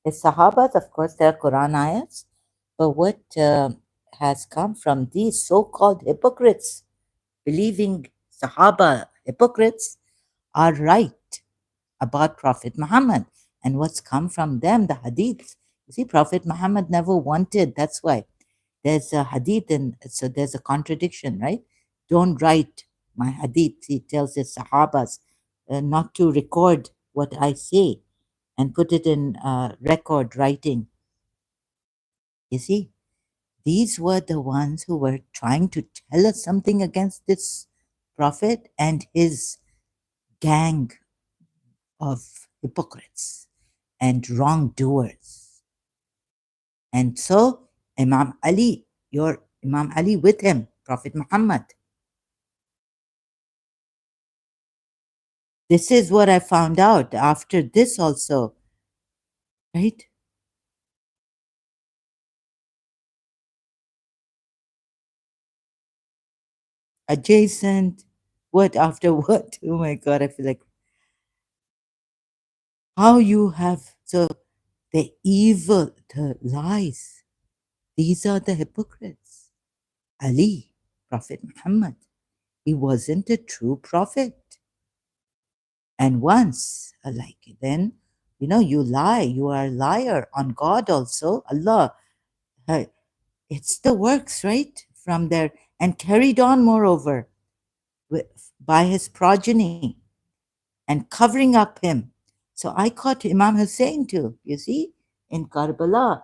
The Sahabas, of course, there are Quran ayats, but what has come from these so-called hypocrites, believing Sahaba hypocrites, are right about Prophet Muhammad. And what's come from them, the hadiths. You see, Prophet Muhammad never wanted, that's why there's a hadith, and so there's a contradiction, right? Don't write my hadith, he tells his Sahabas, not to record what I say and put it in record writing. You see, these were the ones who were trying to tell us something against this prophet and his gang of hypocrites and wrongdoers. And so Imam Ali, your Imam Ali with him, Prophet Muhammad. This is what I found out after this also, right? Adjacent, what after what? Oh my God, I feel like how you have, so the evil, the lies, these are the hypocrites. Ali, Prophet Muhammad, he wasn't a true prophet. And once, like then, you lie, you are a liar on God also, Allah. uh, It's the works, right? From there, and carried on, moreover, by his progeny and covering up him. So I caught Imam Hussein too, you see, in Karbala,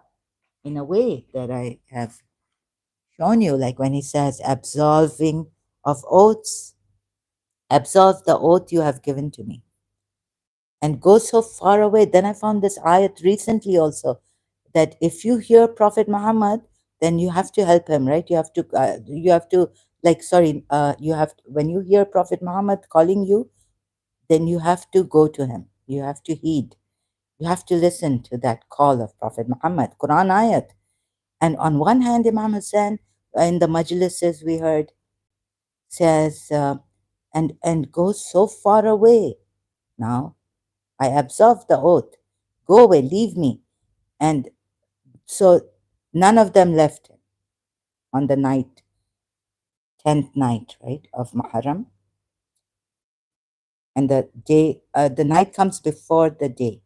in a way that I have shown you, like when he says, absolving of oaths, absolve the oath you have given to me, and go so far away. Then I found this ayat recently also, that if you hear Prophet Muhammad, then you have to help him, right? You have to, like, sorry, you have to, when you hear Prophet Muhammad calling you, then you have to go to him. You have to heed. You have to listen to that call of Prophet Muhammad, Quran ayat. And on one hand, Imam Hussein, in the majlises we heard, says, and goes so far away. Now, I absolve the oath. Go away, leave me. And so none of them left him on the night, 10th night, right, of Muharram. And the night comes before the day.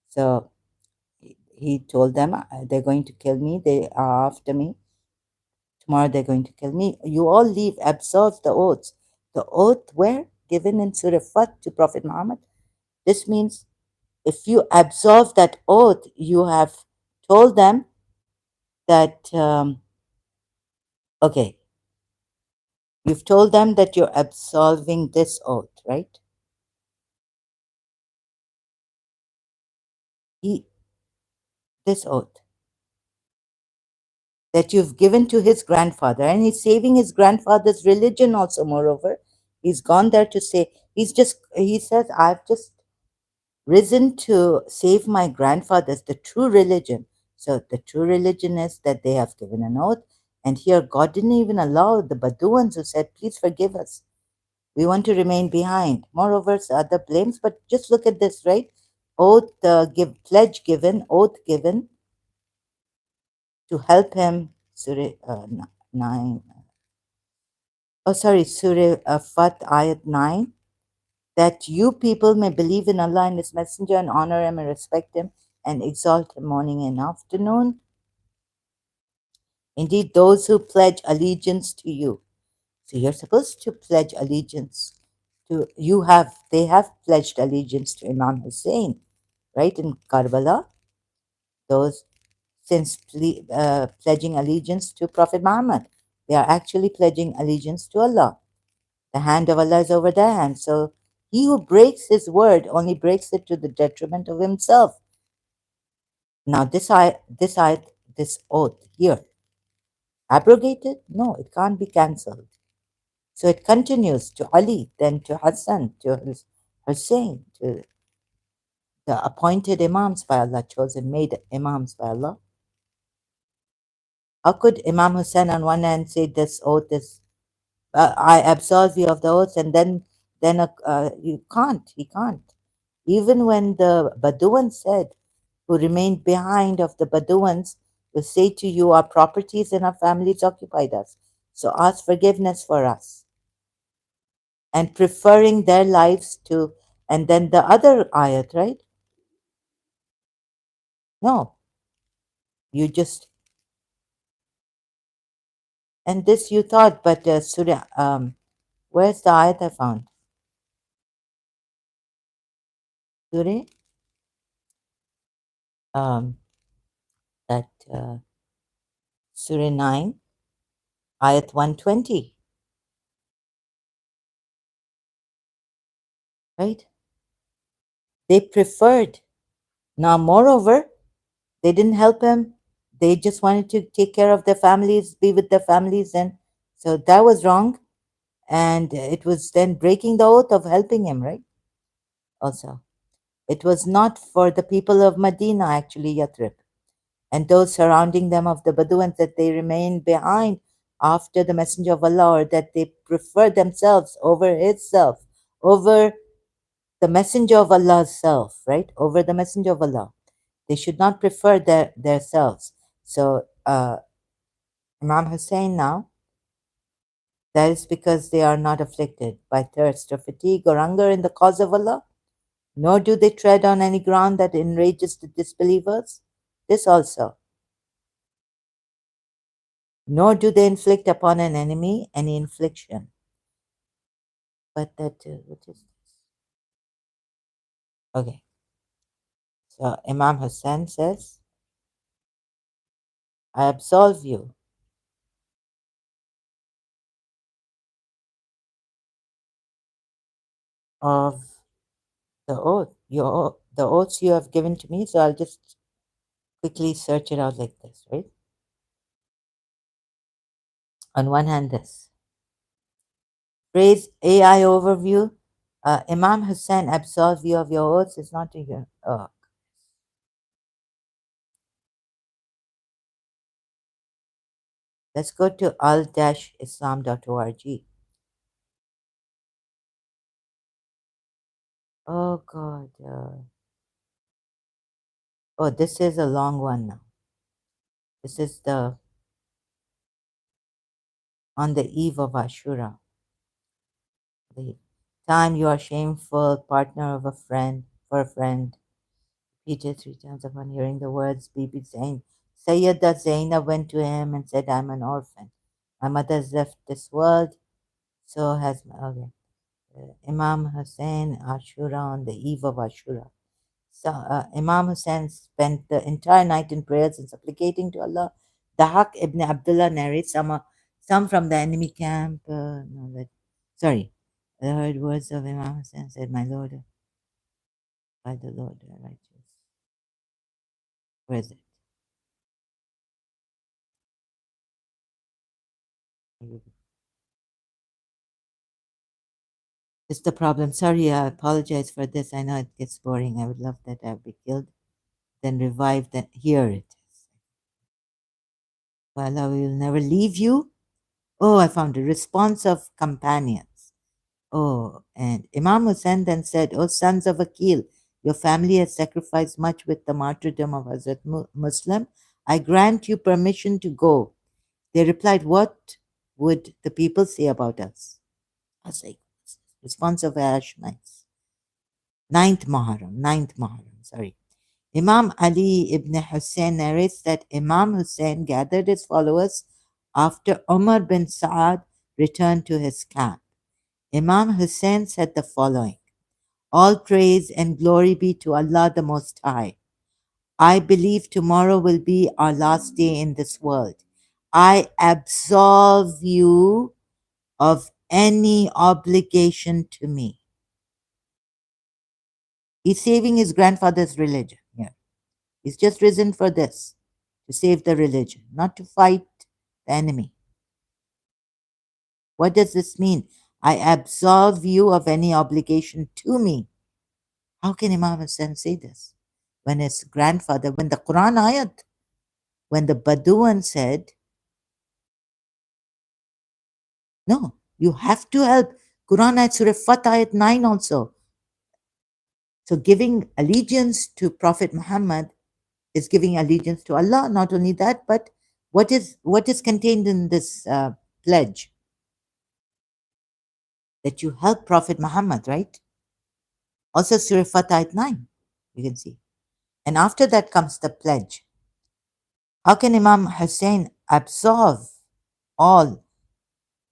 So he told them, they're going to kill me. They are after me. Tomorrow they're going to kill me. You all leave, absolve the oaths. The oath were given in Surah Fat to Prophet Muhammad. This means if you absolve that oath, you have told them that, okay, you've told them that you're absolving this oath, right? He, this oath that you've given to his grandfather, and he's saving his grandfather's religion also, moreover. He's gone there to say, he says, I've just risen to save my grandfathers, the true religion. So the true religion is that they have given an oath. And here God didn't even allow the Baduans who said, please forgive us. We want to remain behind. Moreover, other blames, but just look at this, right? Oath, pledge given, oath given to help him. Surah 9. Oh, sorry, Surah Fat, Ayat 9. That you people may believe in Allah and His Messenger and honor Him and respect Him and exalt Him morning and afternoon. Indeed, those who pledge allegiance to you. So you're supposed to pledge allegiance they have pledged allegiance to Imam Hussein, right, in Karbala, those since pledging allegiance to Prophet Muhammad. They are actually pledging allegiance to Allah. The hand of Allah is over their hand. So he who breaks his word only breaks it to the detriment of himself. Now, this oath here, abrogated? No, it can't be cancelled. So it continues to Ali, then to Hassan, to Hussein, to the appointed Imams by Allah, chosen, made Imams by Allah. How could Imam Hussein on one hand say this oath is, I absolve you of the oaths, and then you can't, he can't. Even when the Badawans said, who remained behind of the Badawans, will say to you, our properties and our families occupied us. So ask forgiveness for us. And preferring their lives to, and then the other ayat, right? No, you just, and this you thought, but Surah, where's the ayat I found? Surah, um, that Surah 9, ayat 120, right? They preferred. Now, moreover, they didn't help him. They just wanted to take care of their families, be with their families, and so that was wrong. And it was then breaking the oath of helping him, right? Also, it was not for the people of Medina, actually, Yathrib, and those surrounding them of the Bedouins, that they remained behind after the Messenger of Allah, or that they preferred themselves over his self, over the Messenger of Allah's self, right? Over the Messenger of Allah. They should not prefer their selves. So Imam Hussein now, that is because they are not afflicted by thirst or fatigue or hunger in the cause of Allah, nor do they tread on any ground that enrages the disbelievers. This also. Nor do they inflict upon an enemy any infliction. But that, what is this? Okay. So Imam Hussein says, I absolve you of the oath, the oaths you have given to me. So I'll just quickly search it out like this, right? On one hand, this phrase AI overview, Imam Hussein absolves you of your oaths is not to you. Oh, let's go to al-islam.org. Oh God. Oh, this is a long one now. This is the on the eve of Ashura. The time you are shameful, partner of a friend, for a friend. Repeated 3 times upon hearing the words, Bibi Zain. Sayyidah Zainab went to him and said, I'm an orphan. My mother has left this world, so has my. Okay. Imam Hussein, Ashura, on the eve of Ashura. So Imam Hussein spent the entire night in prayers and supplicating to Allah. Dahak ibn Abdullah narrates some from the enemy camp. No, sorry. The heard words of Imam Hussein said, My Lord, by the Lord, righteous. Where is it? It's the problem. Sorry, I apologize for this. I know it gets boring. I would love that I'd be killed, then revived, then here it is. Allah will never leave you. Oh, I found a response of companions. Oh, and Imam Hussein then said, O sons of Akil, your family has sacrificed much with the martyrdom of Hazrat Muslim. I grant you permission to go. They replied, What would the people say about us? I was like, response of Ashmites. Ninth Muharram, sorry. Imam Ali ibn Hussein narrates that Imam Hussein gathered his followers after Umar bin Saad returned to his camp. Imam Hussein said the following: All praise and glory be to Allah the Most High. I believe tomorrow will be our last day in this world. I absolve you of any obligation to me. He's saving his grandfather's religion here. He's just risen for this, to save the religion, not to fight the enemy. What does this mean? I absolve you of any obligation to me. How can Imam Hussein say this? When his grandfather, when the Quran ayat, when the Baduan said, no, you have to help. Quran ayat Surah Fat ayat 9 also. So giving allegiance to Prophet Muhammad is giving allegiance to Allah. Not only that, but what is contained in this pledge? That you help Prophet Muhammad, right? Also Surah Fat ayat 9, you can see. And after that comes the pledge. How can Imam Hussein absolve all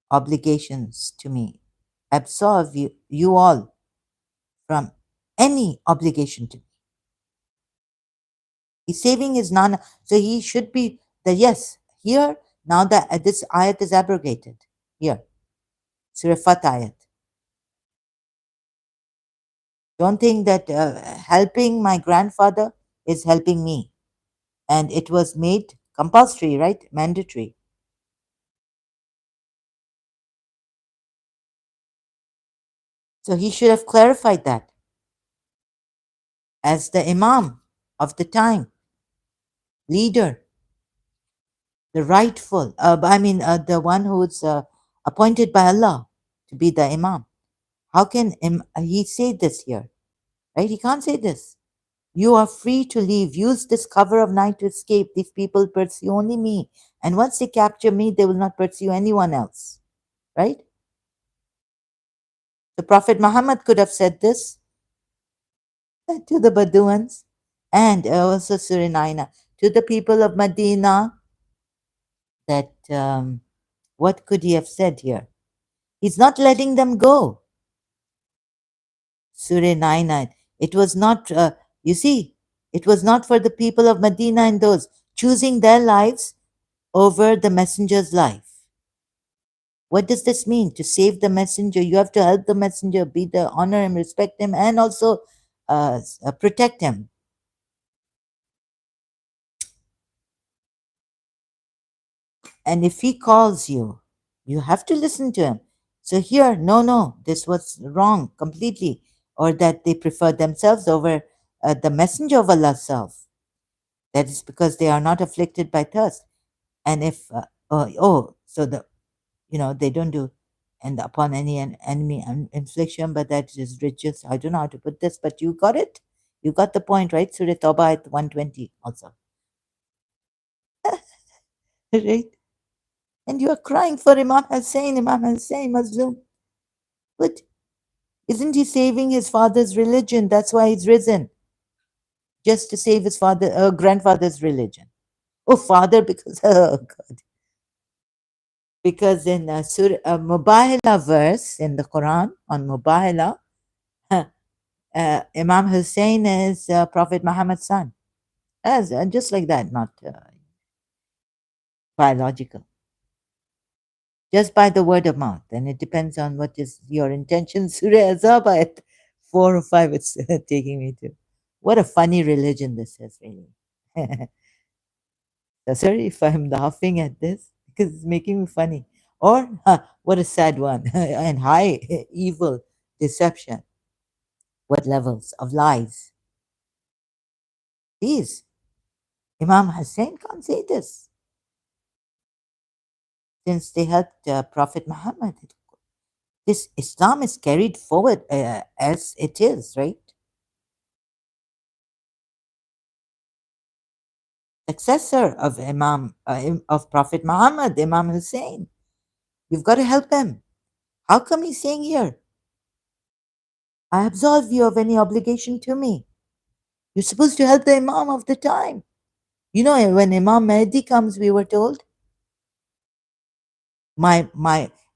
obligations to me? Absolve you all from any obligation to me. He's saving his nana. So he should be the yes. Here, now that this ayat is abrogated. Here, Surah Fat ayat. Don't think that helping my grandfather is helping me. And it was made compulsory, right? Mandatory. So he should have clarified that as the Imam of the time, leader, the rightful, the one who's appointed by Allah to be the Imam. How can he say this here? Right? He can't say this. You are free to leave. Use this cover of night to escape. These people pursue only me. And once they capture me, they will not pursue anyone else. Right? The Prophet Muhammad could have said this to the Baduans and also Surah 9 to the people of Medina. That what could he have said here? He's not letting them go. Surah 9. It was not, you see, it was not for the people of Medina and those choosing their lives over the messenger's life. What does this mean? To save the messenger, you have to help the messenger, be the honor him, respect him, and also protect him. And if he calls you, you have to listen to him. So here, no, this was wrong completely, or that they prefer themselves over the messenger of Allah's self. That is because they are not afflicted by thirst. And if so they don't do and upon any enemy infliction, but that is riches. I don't know how to put this, but you got it. You got the point, right? Surah Tawbah at 120 also. Right? And you are crying for Imam Hussein, Mazlum. But isn't he saving his father's religion? That's why he's risen. Just to save his grandfather's religion. Oh, father, because, oh God. Because in Surah Mubahala verse in the Quran, on Mubahala, Imam Hussein is Prophet Muhammad's son. As just like that, not biological. Just by the word of mouth. And it depends on what is your intention. Surah Azab at 4 or 5, it's taking me to. What a funny religion this is, really. So sorry if I'm laughing at this because it's making me funny. Or what a sad one and high evil deception. What levels of lies? Please, Imam Hussein can't say this since they helped Prophet Muhammad. This Islam is carried forward as it is, right? Successor of of Prophet Muhammad, Imam Hussein. You've got to help him. How come he's saying here, I absolve you of any obligation to me? You're supposed to help the Imam of the time. You know, when Imam Mahdi comes, we were told, my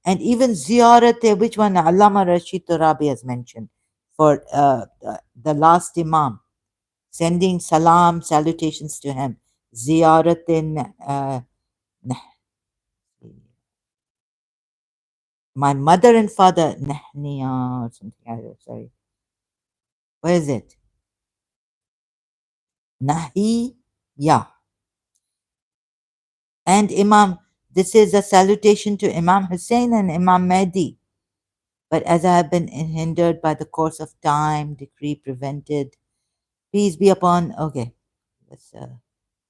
And even ziyarat, which one Allama Rashid Torabi has mentioned for the last Imam, sending salam, salutations to him. Ziyarat in my mother and father, Nahniya or something. Sorry. Where is it? Nahiya. And Imam, this is a salutation to Imam Hussein and Imam Mahdi. But as I have been hindered by the course of time, decree prevented, peace be upon. Okay,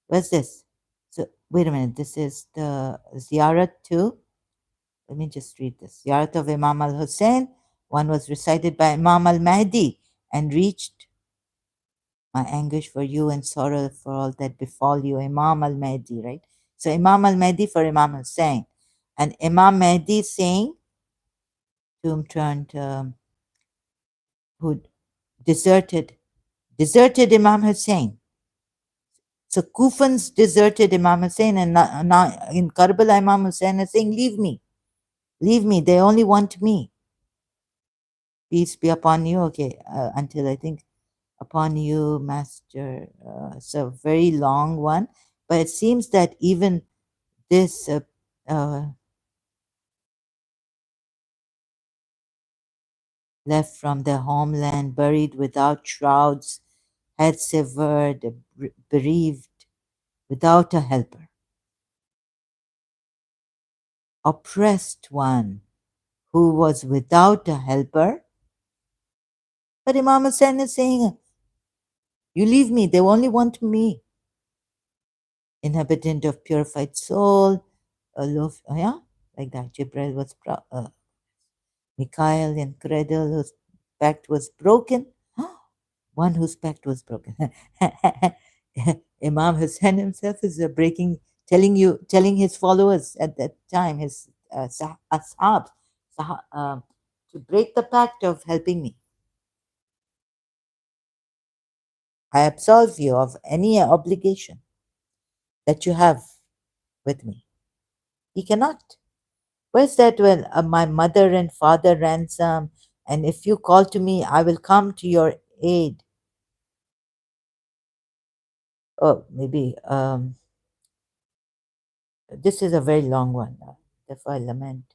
where's this? So, wait a minute. This is the Ziyarat too. Let me just read this. Ziyarat of Imam al Hussein. One was recited by Imam al Mahdi and reached my anguish for you and sorrow for all that befall you. Imam al Mahdi, right? So, Imam al Mahdi for Imam Hussein. And Imam Mahdi saying, to whom turned, who deserted Imam Hussein. So Kufans deserted Imam Hussein, and now in Karbala, Imam Hussein is saying, leave me, they only want me. Peace be upon you. Okay, until I think upon you, Master. It's a very long one, but it seems that even this uh, left from their homeland, buried without shrouds, head severed, bereaved, without a helper, oppressed one who was without a helper. But Imam Hussain is saying, you leave me, they only want me. Inhabitant of purified soul, yeah, like that. Jibril was, Mikhail in cradle whose pact was broken. One whose pact was broken. Imam Hussain himself is telling his followers at that time, his ashabs, to break the pact of helping me. I absolve you of any obligation that you have with me. He cannot. Where's that? Well, my mother and father ransom, and if you call to me, I will come to your aid. Oh, maybe this is a very long one. Therefore, I lament.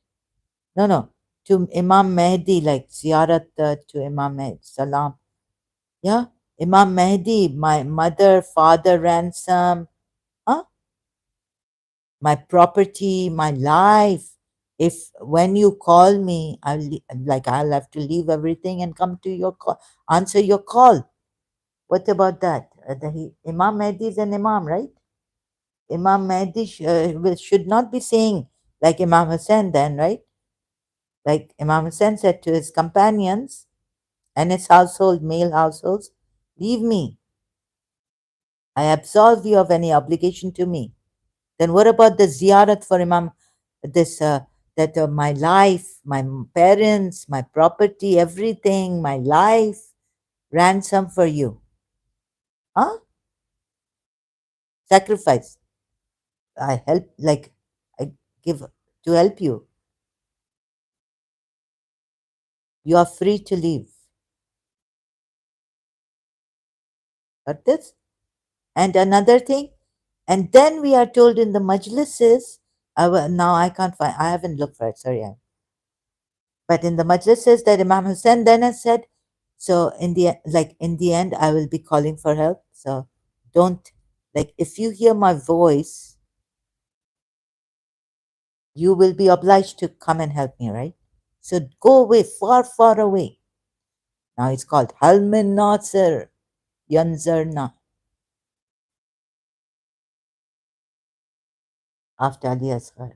No. To Imam Mahdi, like ziyarat to Imam Mahdi, salam. Yeah, Imam Mahdi, my mother, father ransom. Huh? My property, my life. If when you call me, I'll have to leave everything and come to your call, answer your call. What about that? Imam Mahdi is an Imam, right? Imam Mahdi should not be saying like Imam Hussein then, right? Like Imam Hussein said to his companions and his household, male households, leave me. I absolve you of any obligation to me. Then what about the ziyarat for Imam? This that my life, my parents, my property, everything, my life, ransom for you. Huh? Sacrifice. I help, like I give to help you. You are free to leave. Got this? And another thing, and then we are told in the majlises. Now I can't find. I haven't looked for it. Sorry, but in the majlises that Imam Hussein then has said, so in the end I will be calling for help. So don't, like, if you hear my voice, you will be obliged to come and help me, right? So go away, far, far away. Now it's called Halmin Nasir Yanzarna after Ali Asghar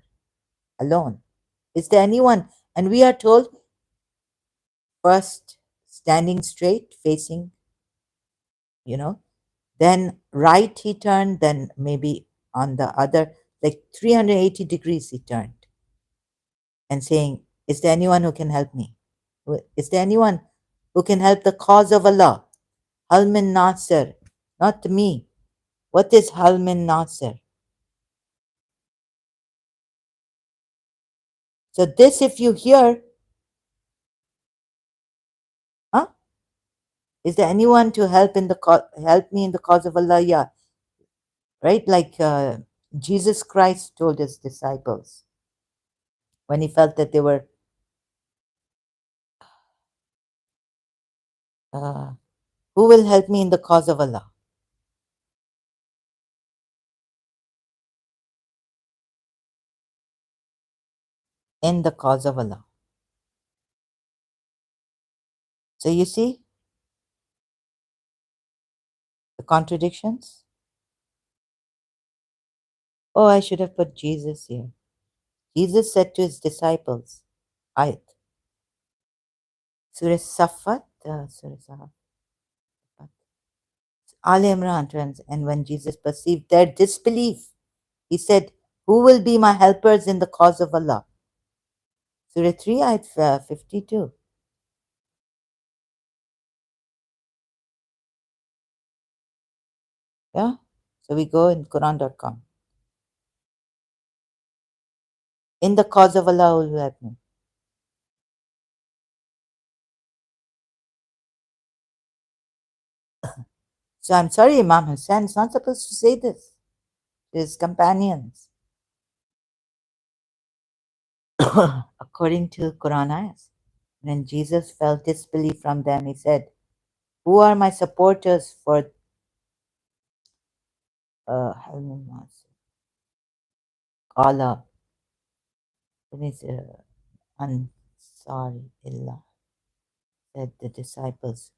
alone. Is there anyone? And we are told first standing straight, facing, you know, then right he turned, then maybe on the other, like 380 degrees he turned and saying, is there anyone who can help me? Is there anyone who can help the cause of Allah? Halmin Nasir, not me. What is Halmin Nasir? So this, if you hear, huh? Is there anyone to help help me in the cause of Allah? Yeah, right. Like Jesus Christ told his disciples when he felt that they were, uh, who will help me in the cause of Allah? In the cause of Allah. So you see the contradictions. Oh, I should have put Jesus here. Jesus said to his disciples, ayat, Surah Safat, Surah Safat, Al Imran, and when Jesus perceived their disbelief, he said, who will be my helpers in the cause of Allah? Surah 3, ayat 52. Yeah? So we go in Quran.com. In the cause of Allah, who will help me? So I'm sorry, Imam Hussain is not supposed to say this to his companions. According to Quran ayahs. When Jesus felt disbelief from them, he said, who are my supporters for Allah? It is Ansari Illah, said the disciples.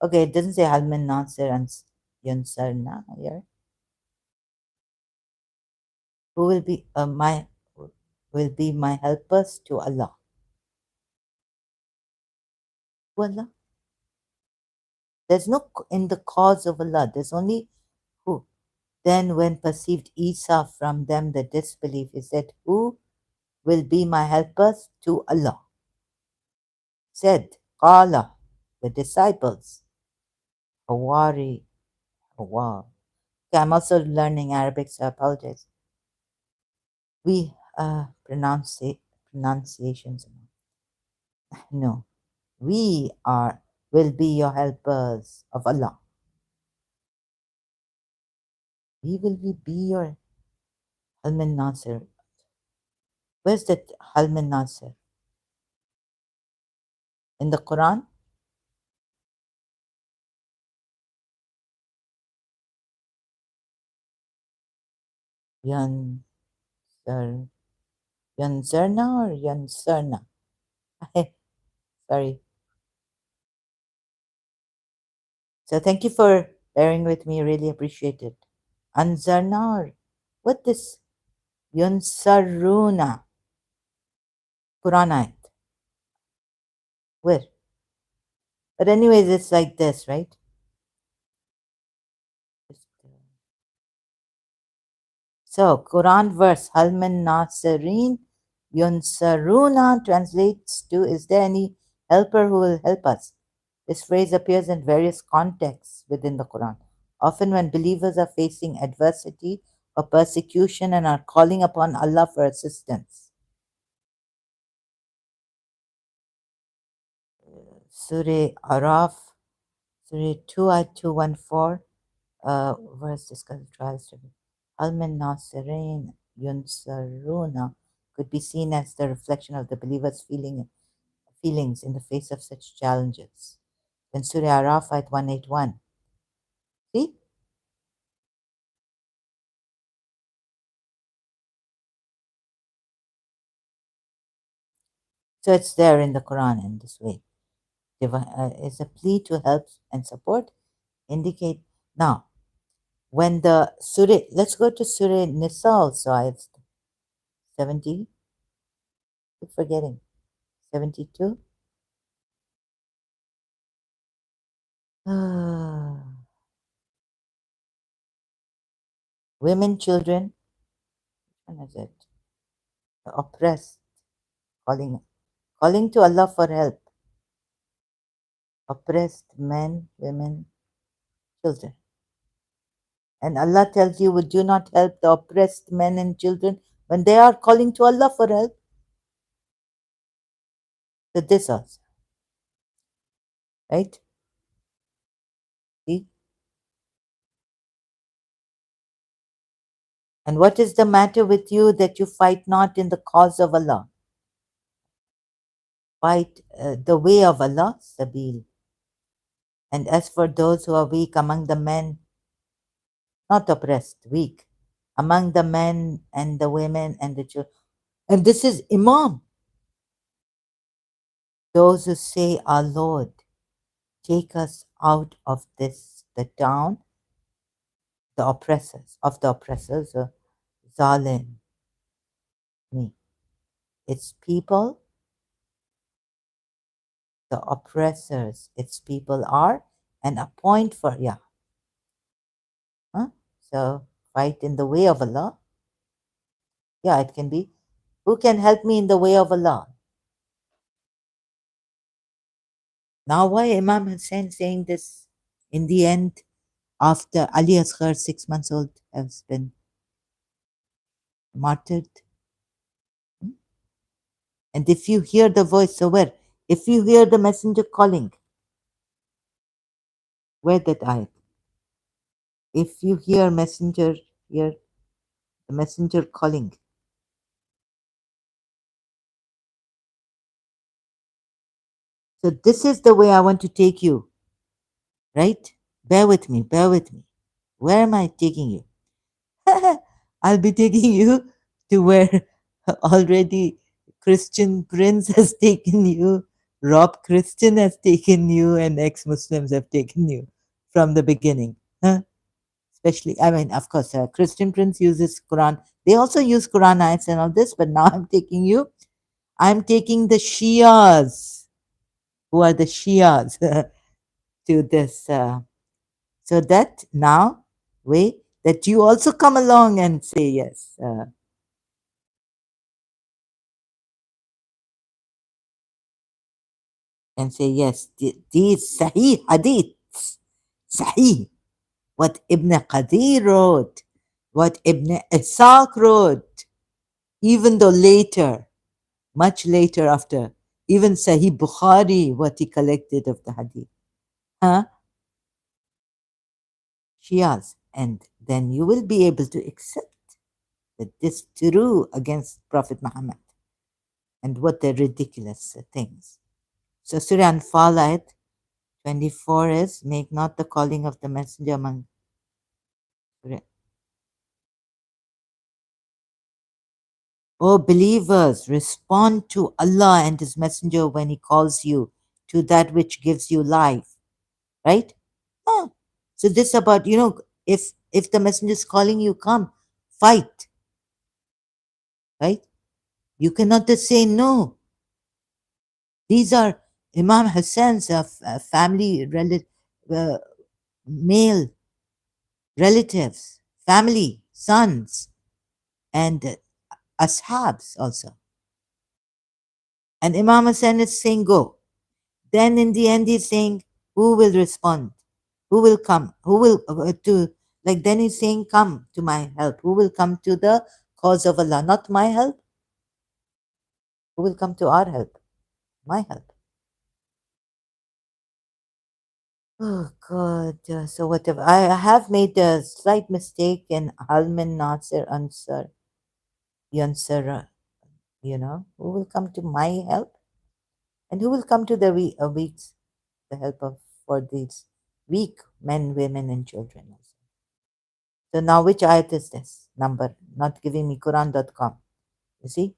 Okay, it doesn't say Halmin Nasir and Yunsarna here. Who will be my helpers to Allah? To Allah? There's no in the cause of Allah. There's only who. Then, when perceived Isa from them the disbelief, he said, who will be my helpers to Allah? Said, Qala, the disciples, Hawari, Hawar. Okay, I'm also learning Arabic, so I apologize. We pronunciations. No, we will be your helpers of Allah. We will be your Halmin Nasir. Where's that Halmin Nasir? In the Quran? Yansar, Yansarna or Yansarna? Sorry. So thank you for bearing with me. Really appreciate it. Anzarna or what this? Yunsaruna. Quran ayat. Where? But anyways, it's like this, right? So Quran verse Halman Nasirin Yunsaruna translates to, is there any helper who will help us? This phrase appears in various contexts within the Quran. Often when believers are facing adversity or persecution and are calling upon Allah for assistance. Surah Araf, Surah 2 ayat 214, verse discusses trials. Al-Min Nasirin Yunsaruna could be seen as the reflection of the believer's feelings in the face of such challenges. Then Surah Araf ayat 181. See? So it's there in the Quran in this way. It's a plea to help and support, indicate. Now, when the Surah, let's go to Surah Nisa also, ayat 70. Keep forgetting. 72. Women, children, what is it? Oppressed, calling to Allah for help. Oppressed men, women, children. And Allah tells you, would you not help the oppressed men and children when they are calling to Allah for help? So this also, right? See? And what is the matter with you that you fight not in the cause of Allah? Fight the way of Allah, Sabil. And as for those who are weak among the men, not oppressed, weak, among the men and the women and the children. And this is Imam. Those who say, Our Lord, take us out of this, the town, the oppressors, of the oppressors, Zalim, me. Its people, the oppressors, its people are, and appoint for, yeah. Huh? So fight in the way of Allah. Yeah, it can be. Who can help me in the way of Allah? Now, why Imam Hussein saying this in the end after Ali Asghar, 6 months old, has been martyred? Hmm? And if you hear the voice, so where? If you hear the messenger calling, where that ayat? If you hear messenger, hear the messenger calling. So this is the way I want to take you, right? Bear with me, bear with me. Where am I taking you? I'll be taking you to where already Christian Prince has taken you, Rob Christian has taken you, and ex-Muslims have taken you from the beginning. Huh? Especially, I mean, of course, Christian Prince uses Quran. They also use Quran ayats and all this, but now I'm taking the Shias, who are the Shias, to this, so that now, way that you also come along and say yes. And say, yes, these Sahih hadiths, Sahih, what Ibn Qadir wrote, what Ibn Ishaq wrote, even though later, much later after, even Sahih Bukhari, what he collected of the hadith, huh? Shias. And then you will be able to accept that this true against Prophet Muhammad and what the ridiculous things. So Surah Anfal ayat 24 is, make not the calling of the messenger among O believers, respond to Allah and His Messenger when He calls you to that which gives you life. Right? Ah, so this about, if the messenger is calling you, come, fight. Right? You cannot just say no. These are Imam Hassan's family, uh, male relatives, family, sons, and ashabs also. And Imam Hassan is saying, go. Then in the end, he's saying, who will respond? Who will come? Who will like then he's saying, come to my help. Who will come to the cause of Allah? Not my help. Who will come to our help? My help. Oh God. So whatever. I have made a slight mistake in Almin Nasir Ansar. Yansar, who will come to my help? And who will come to the weeks, the help of for these weak men, women, and children also. So now which ayat is this? Number, not giving me Quran.com. You see?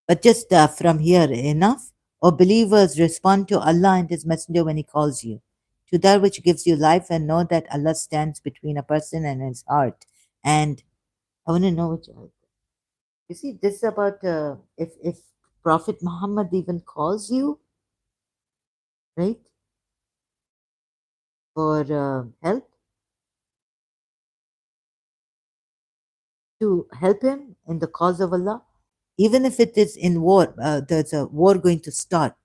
But just from here, enough. O believers, respond to Allah and His Messenger when He calls you to that which gives you life, and know that Allah stands between a person and his heart. And I want to know which ayat. You see, this is about if Prophet Muhammad even calls you, right, for help, to help him in the cause of Allah, even if it is in war, there's a war going to start,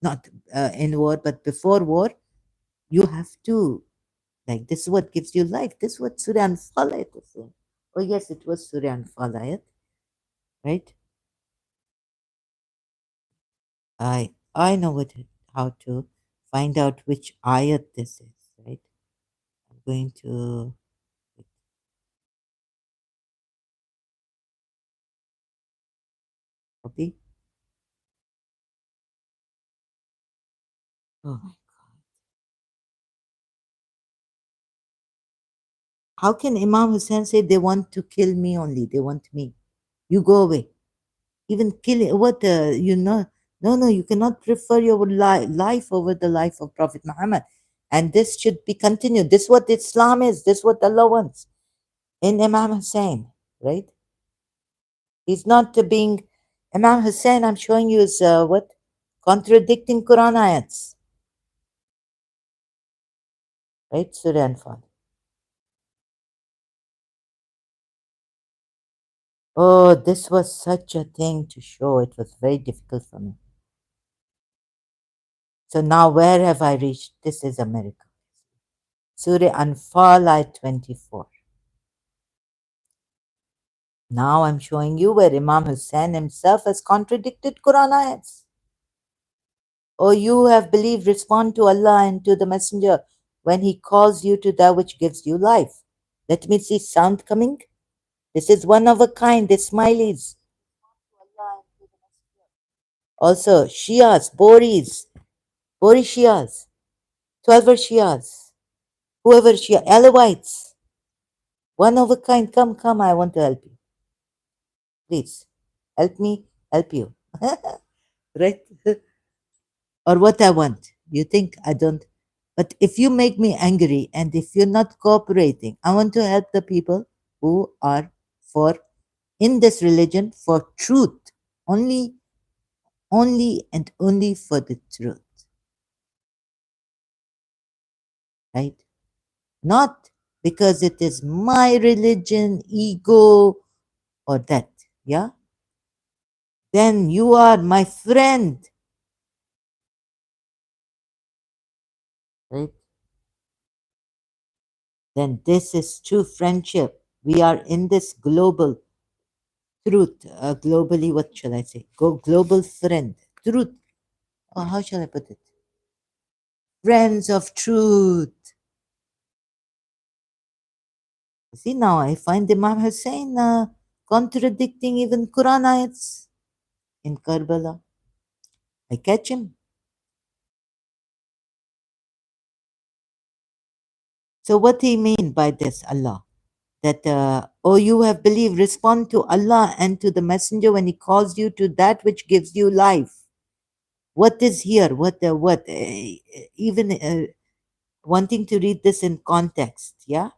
not in war, but before war, you have to, like, this is what gives you life. This is what Surah Anfal ayat is saying. Oh, yes, it was Surah Anfal ayat, right? I know how to find out which ayat this is, right? I'm going to copy. Oh my God. How can Imam Hussein say they want to kill me only? They want me. You go away. Even kill what you know? No, no, you cannot prefer your life over the life of Prophet Muhammad. And this should be continued. This is what Islam is. This is what Allah wants in Imam Hussein, right? He's not being Imam Hussein. I'm showing you is what contradicting Quran ayats, right? Surah Anfal. Oh, this was such a thing to show. It was very difficult for me. So now where have I reached? This is a miracle. Surah Anfal ayat 24. Now I'm showing you where Imam Hussein himself has contradicted Quran ayats. Oh, you have believed, respond to Allah and to the Messenger when He calls you to that which gives you life. Let me see sound coming. This is one of a kind, the smileys. Also, Shias, Bori Shias, 12er Shias, whoever Shia, Alawites, one of a kind. Come, come, I want to help you. Please, help me, help you. Right? Or what I want. You think I don't? But if you make me angry and if you're not cooperating, I want to help the people who are for in this religion for truth. Only, only and only for the truth. Right? Not because it is my religion, ego, or that. Yeah? Then you are my friend. Right? Then this is true friendship. We are in this global truth, globally, what shall I say? Go global friend, truth. Oh, how shall I put it? Friends of truth. See, now I find Imam Hussein contradicting even Quran ayats in Karbala. I catch him. So, what he mean by this, Allah? That, oh, you have believed, respond to Allah and to the Messenger when He calls you to that which gives you life. What is here? What? Even wanting to read this in context, yeah?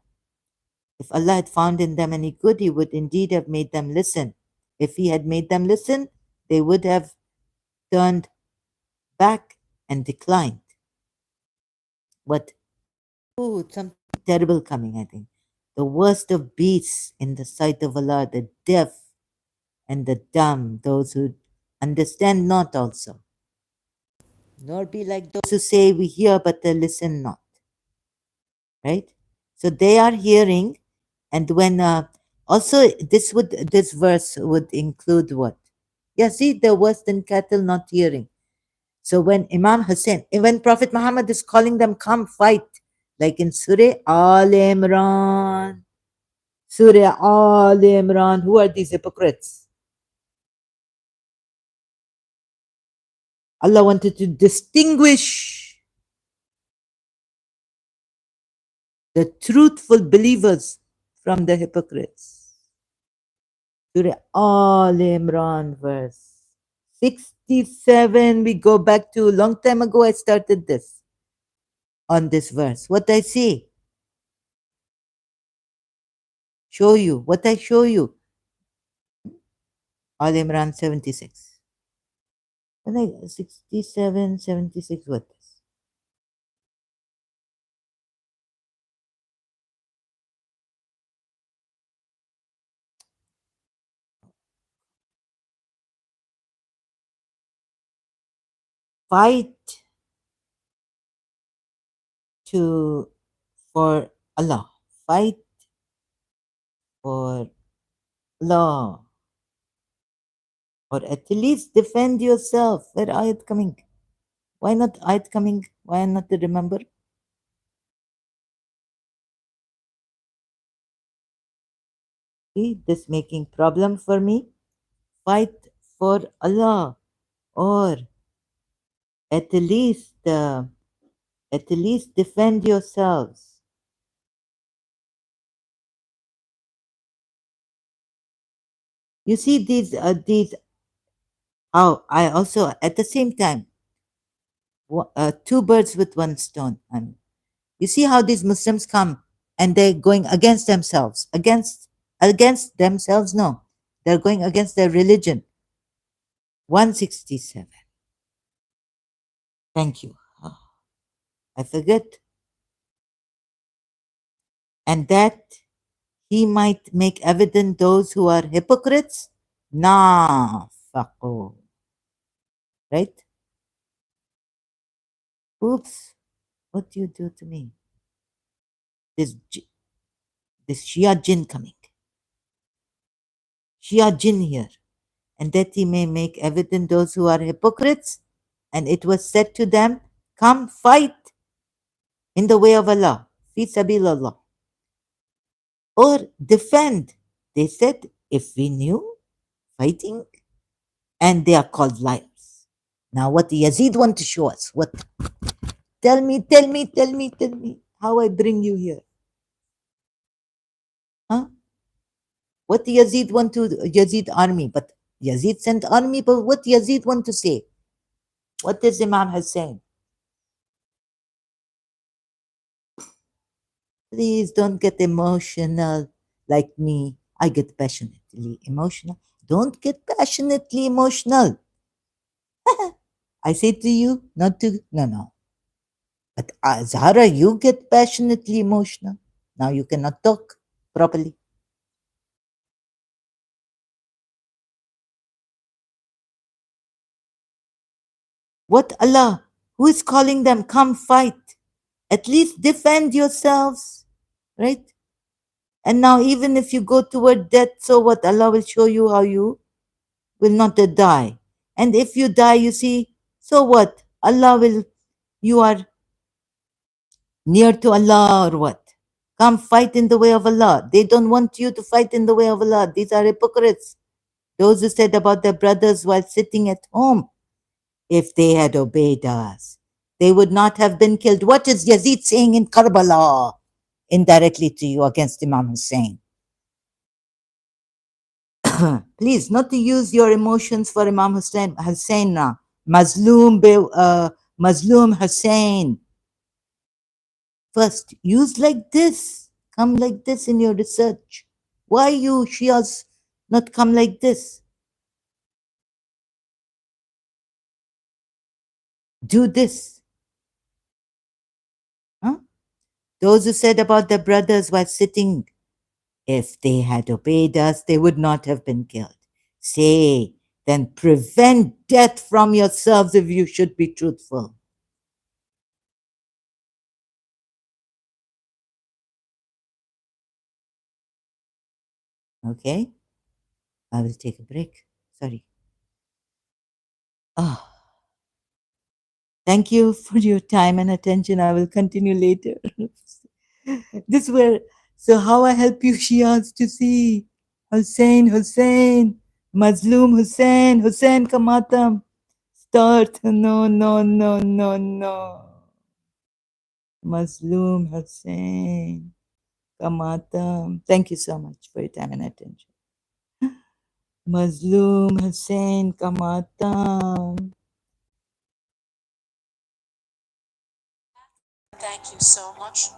If Allah had found in them any good, He would indeed have made them listen. If He had made them listen, they would have turned back and declined. But, oh, something terrible coming, I think. The worst of beasts in the sight of Allah, the deaf and the dumb, those who understand not also. Nor be like those who say, we hear, but they listen not. Right? So they are hearing, and when also this verse would include what? Yeah, see, they're worse than cattle not hearing. So when Imam Hussein, when Prophet Muhammad is calling them, come fight, like in Surah Al Imran, Surah Al Imran, who are these hypocrites? Allah wanted to distinguish the truthful believers from the hypocrites. Surah Al Imran, verse 67. We go back to a long time ago. I started this on this verse. What I see, show you. What I show you, Al Imran 76. I think 67, 76. What is? Fight to for Allah. Fight for Allah. Or at least defend yourself. Where ayat coming? Why not ayat coming? Why not to remember? See, this making problem for me. Fight for Allah, or at least, at least defend yourselves. You see these. How I also at the same time, two birds with one stone. You see how these Muslims come and they're going against themselves, against themselves. No, they're going against their religion. 167. Thank you. Oh, I forget. And that he might make evident those who are hypocrites. Nafaqo. Right? Oops. What do you do to me? This this Shia jinn coming. Shia jinn here. And that he may make evident those who are hypocrites. And it was said to them, come fight in the way of Allah, fi sabilillah, or defend. They said, if we knew fighting, and they are called liars. Now, what Yazid want to show us? What? Tell me, tell me, tell me, tell me how I bring you here. Huh? What Yazid want to Yazid army? But Yazid sent army, but what Yazid want to say? What is Imam Hussein? Please don't get emotional like me. I get passionately emotional. Don't get passionately emotional. I say to you, not to, no, no. But Zahra, you get passionately emotional. Now you cannot talk properly. What Allah? Who is calling them? Come fight. At least defend yourselves. Right? And now, even if you go toward death, so what? Allah will show you how you will not die. And if you die, you see, so what? Allah will, you are near to Allah or what? Come fight in the way of Allah. They don't want you to fight in the way of Allah. These are hypocrites. Those who said about their brothers while sitting at home, if they had obeyed us, they would not have been killed. What is Yazid saying in Karbala indirectly to you against Imam Hussein? Please, not to use your emotions for Imam Hussein. Hussein now. Mazloom Hussein. First, use like this. Come like this in your research. Why you Shias not come like this? Do this. Huh? Those who said about their brothers while sitting, if they had obeyed us, they would not have been killed. Say, then prevent death from yourselves if you should be truthful. Okay? I will take a break. Sorry. Oh, thank you for your time and attention. I will continue later. This were so how I help you Shias to see Hussein, Hussein, Mazloom Hussein, Hussein Kamatam. Start. No, no, no, no, no. Mazloom Hussein Kamatam. Thank you so much for your time and attention. Mazloom Hussein Kamatam. Thank you so much.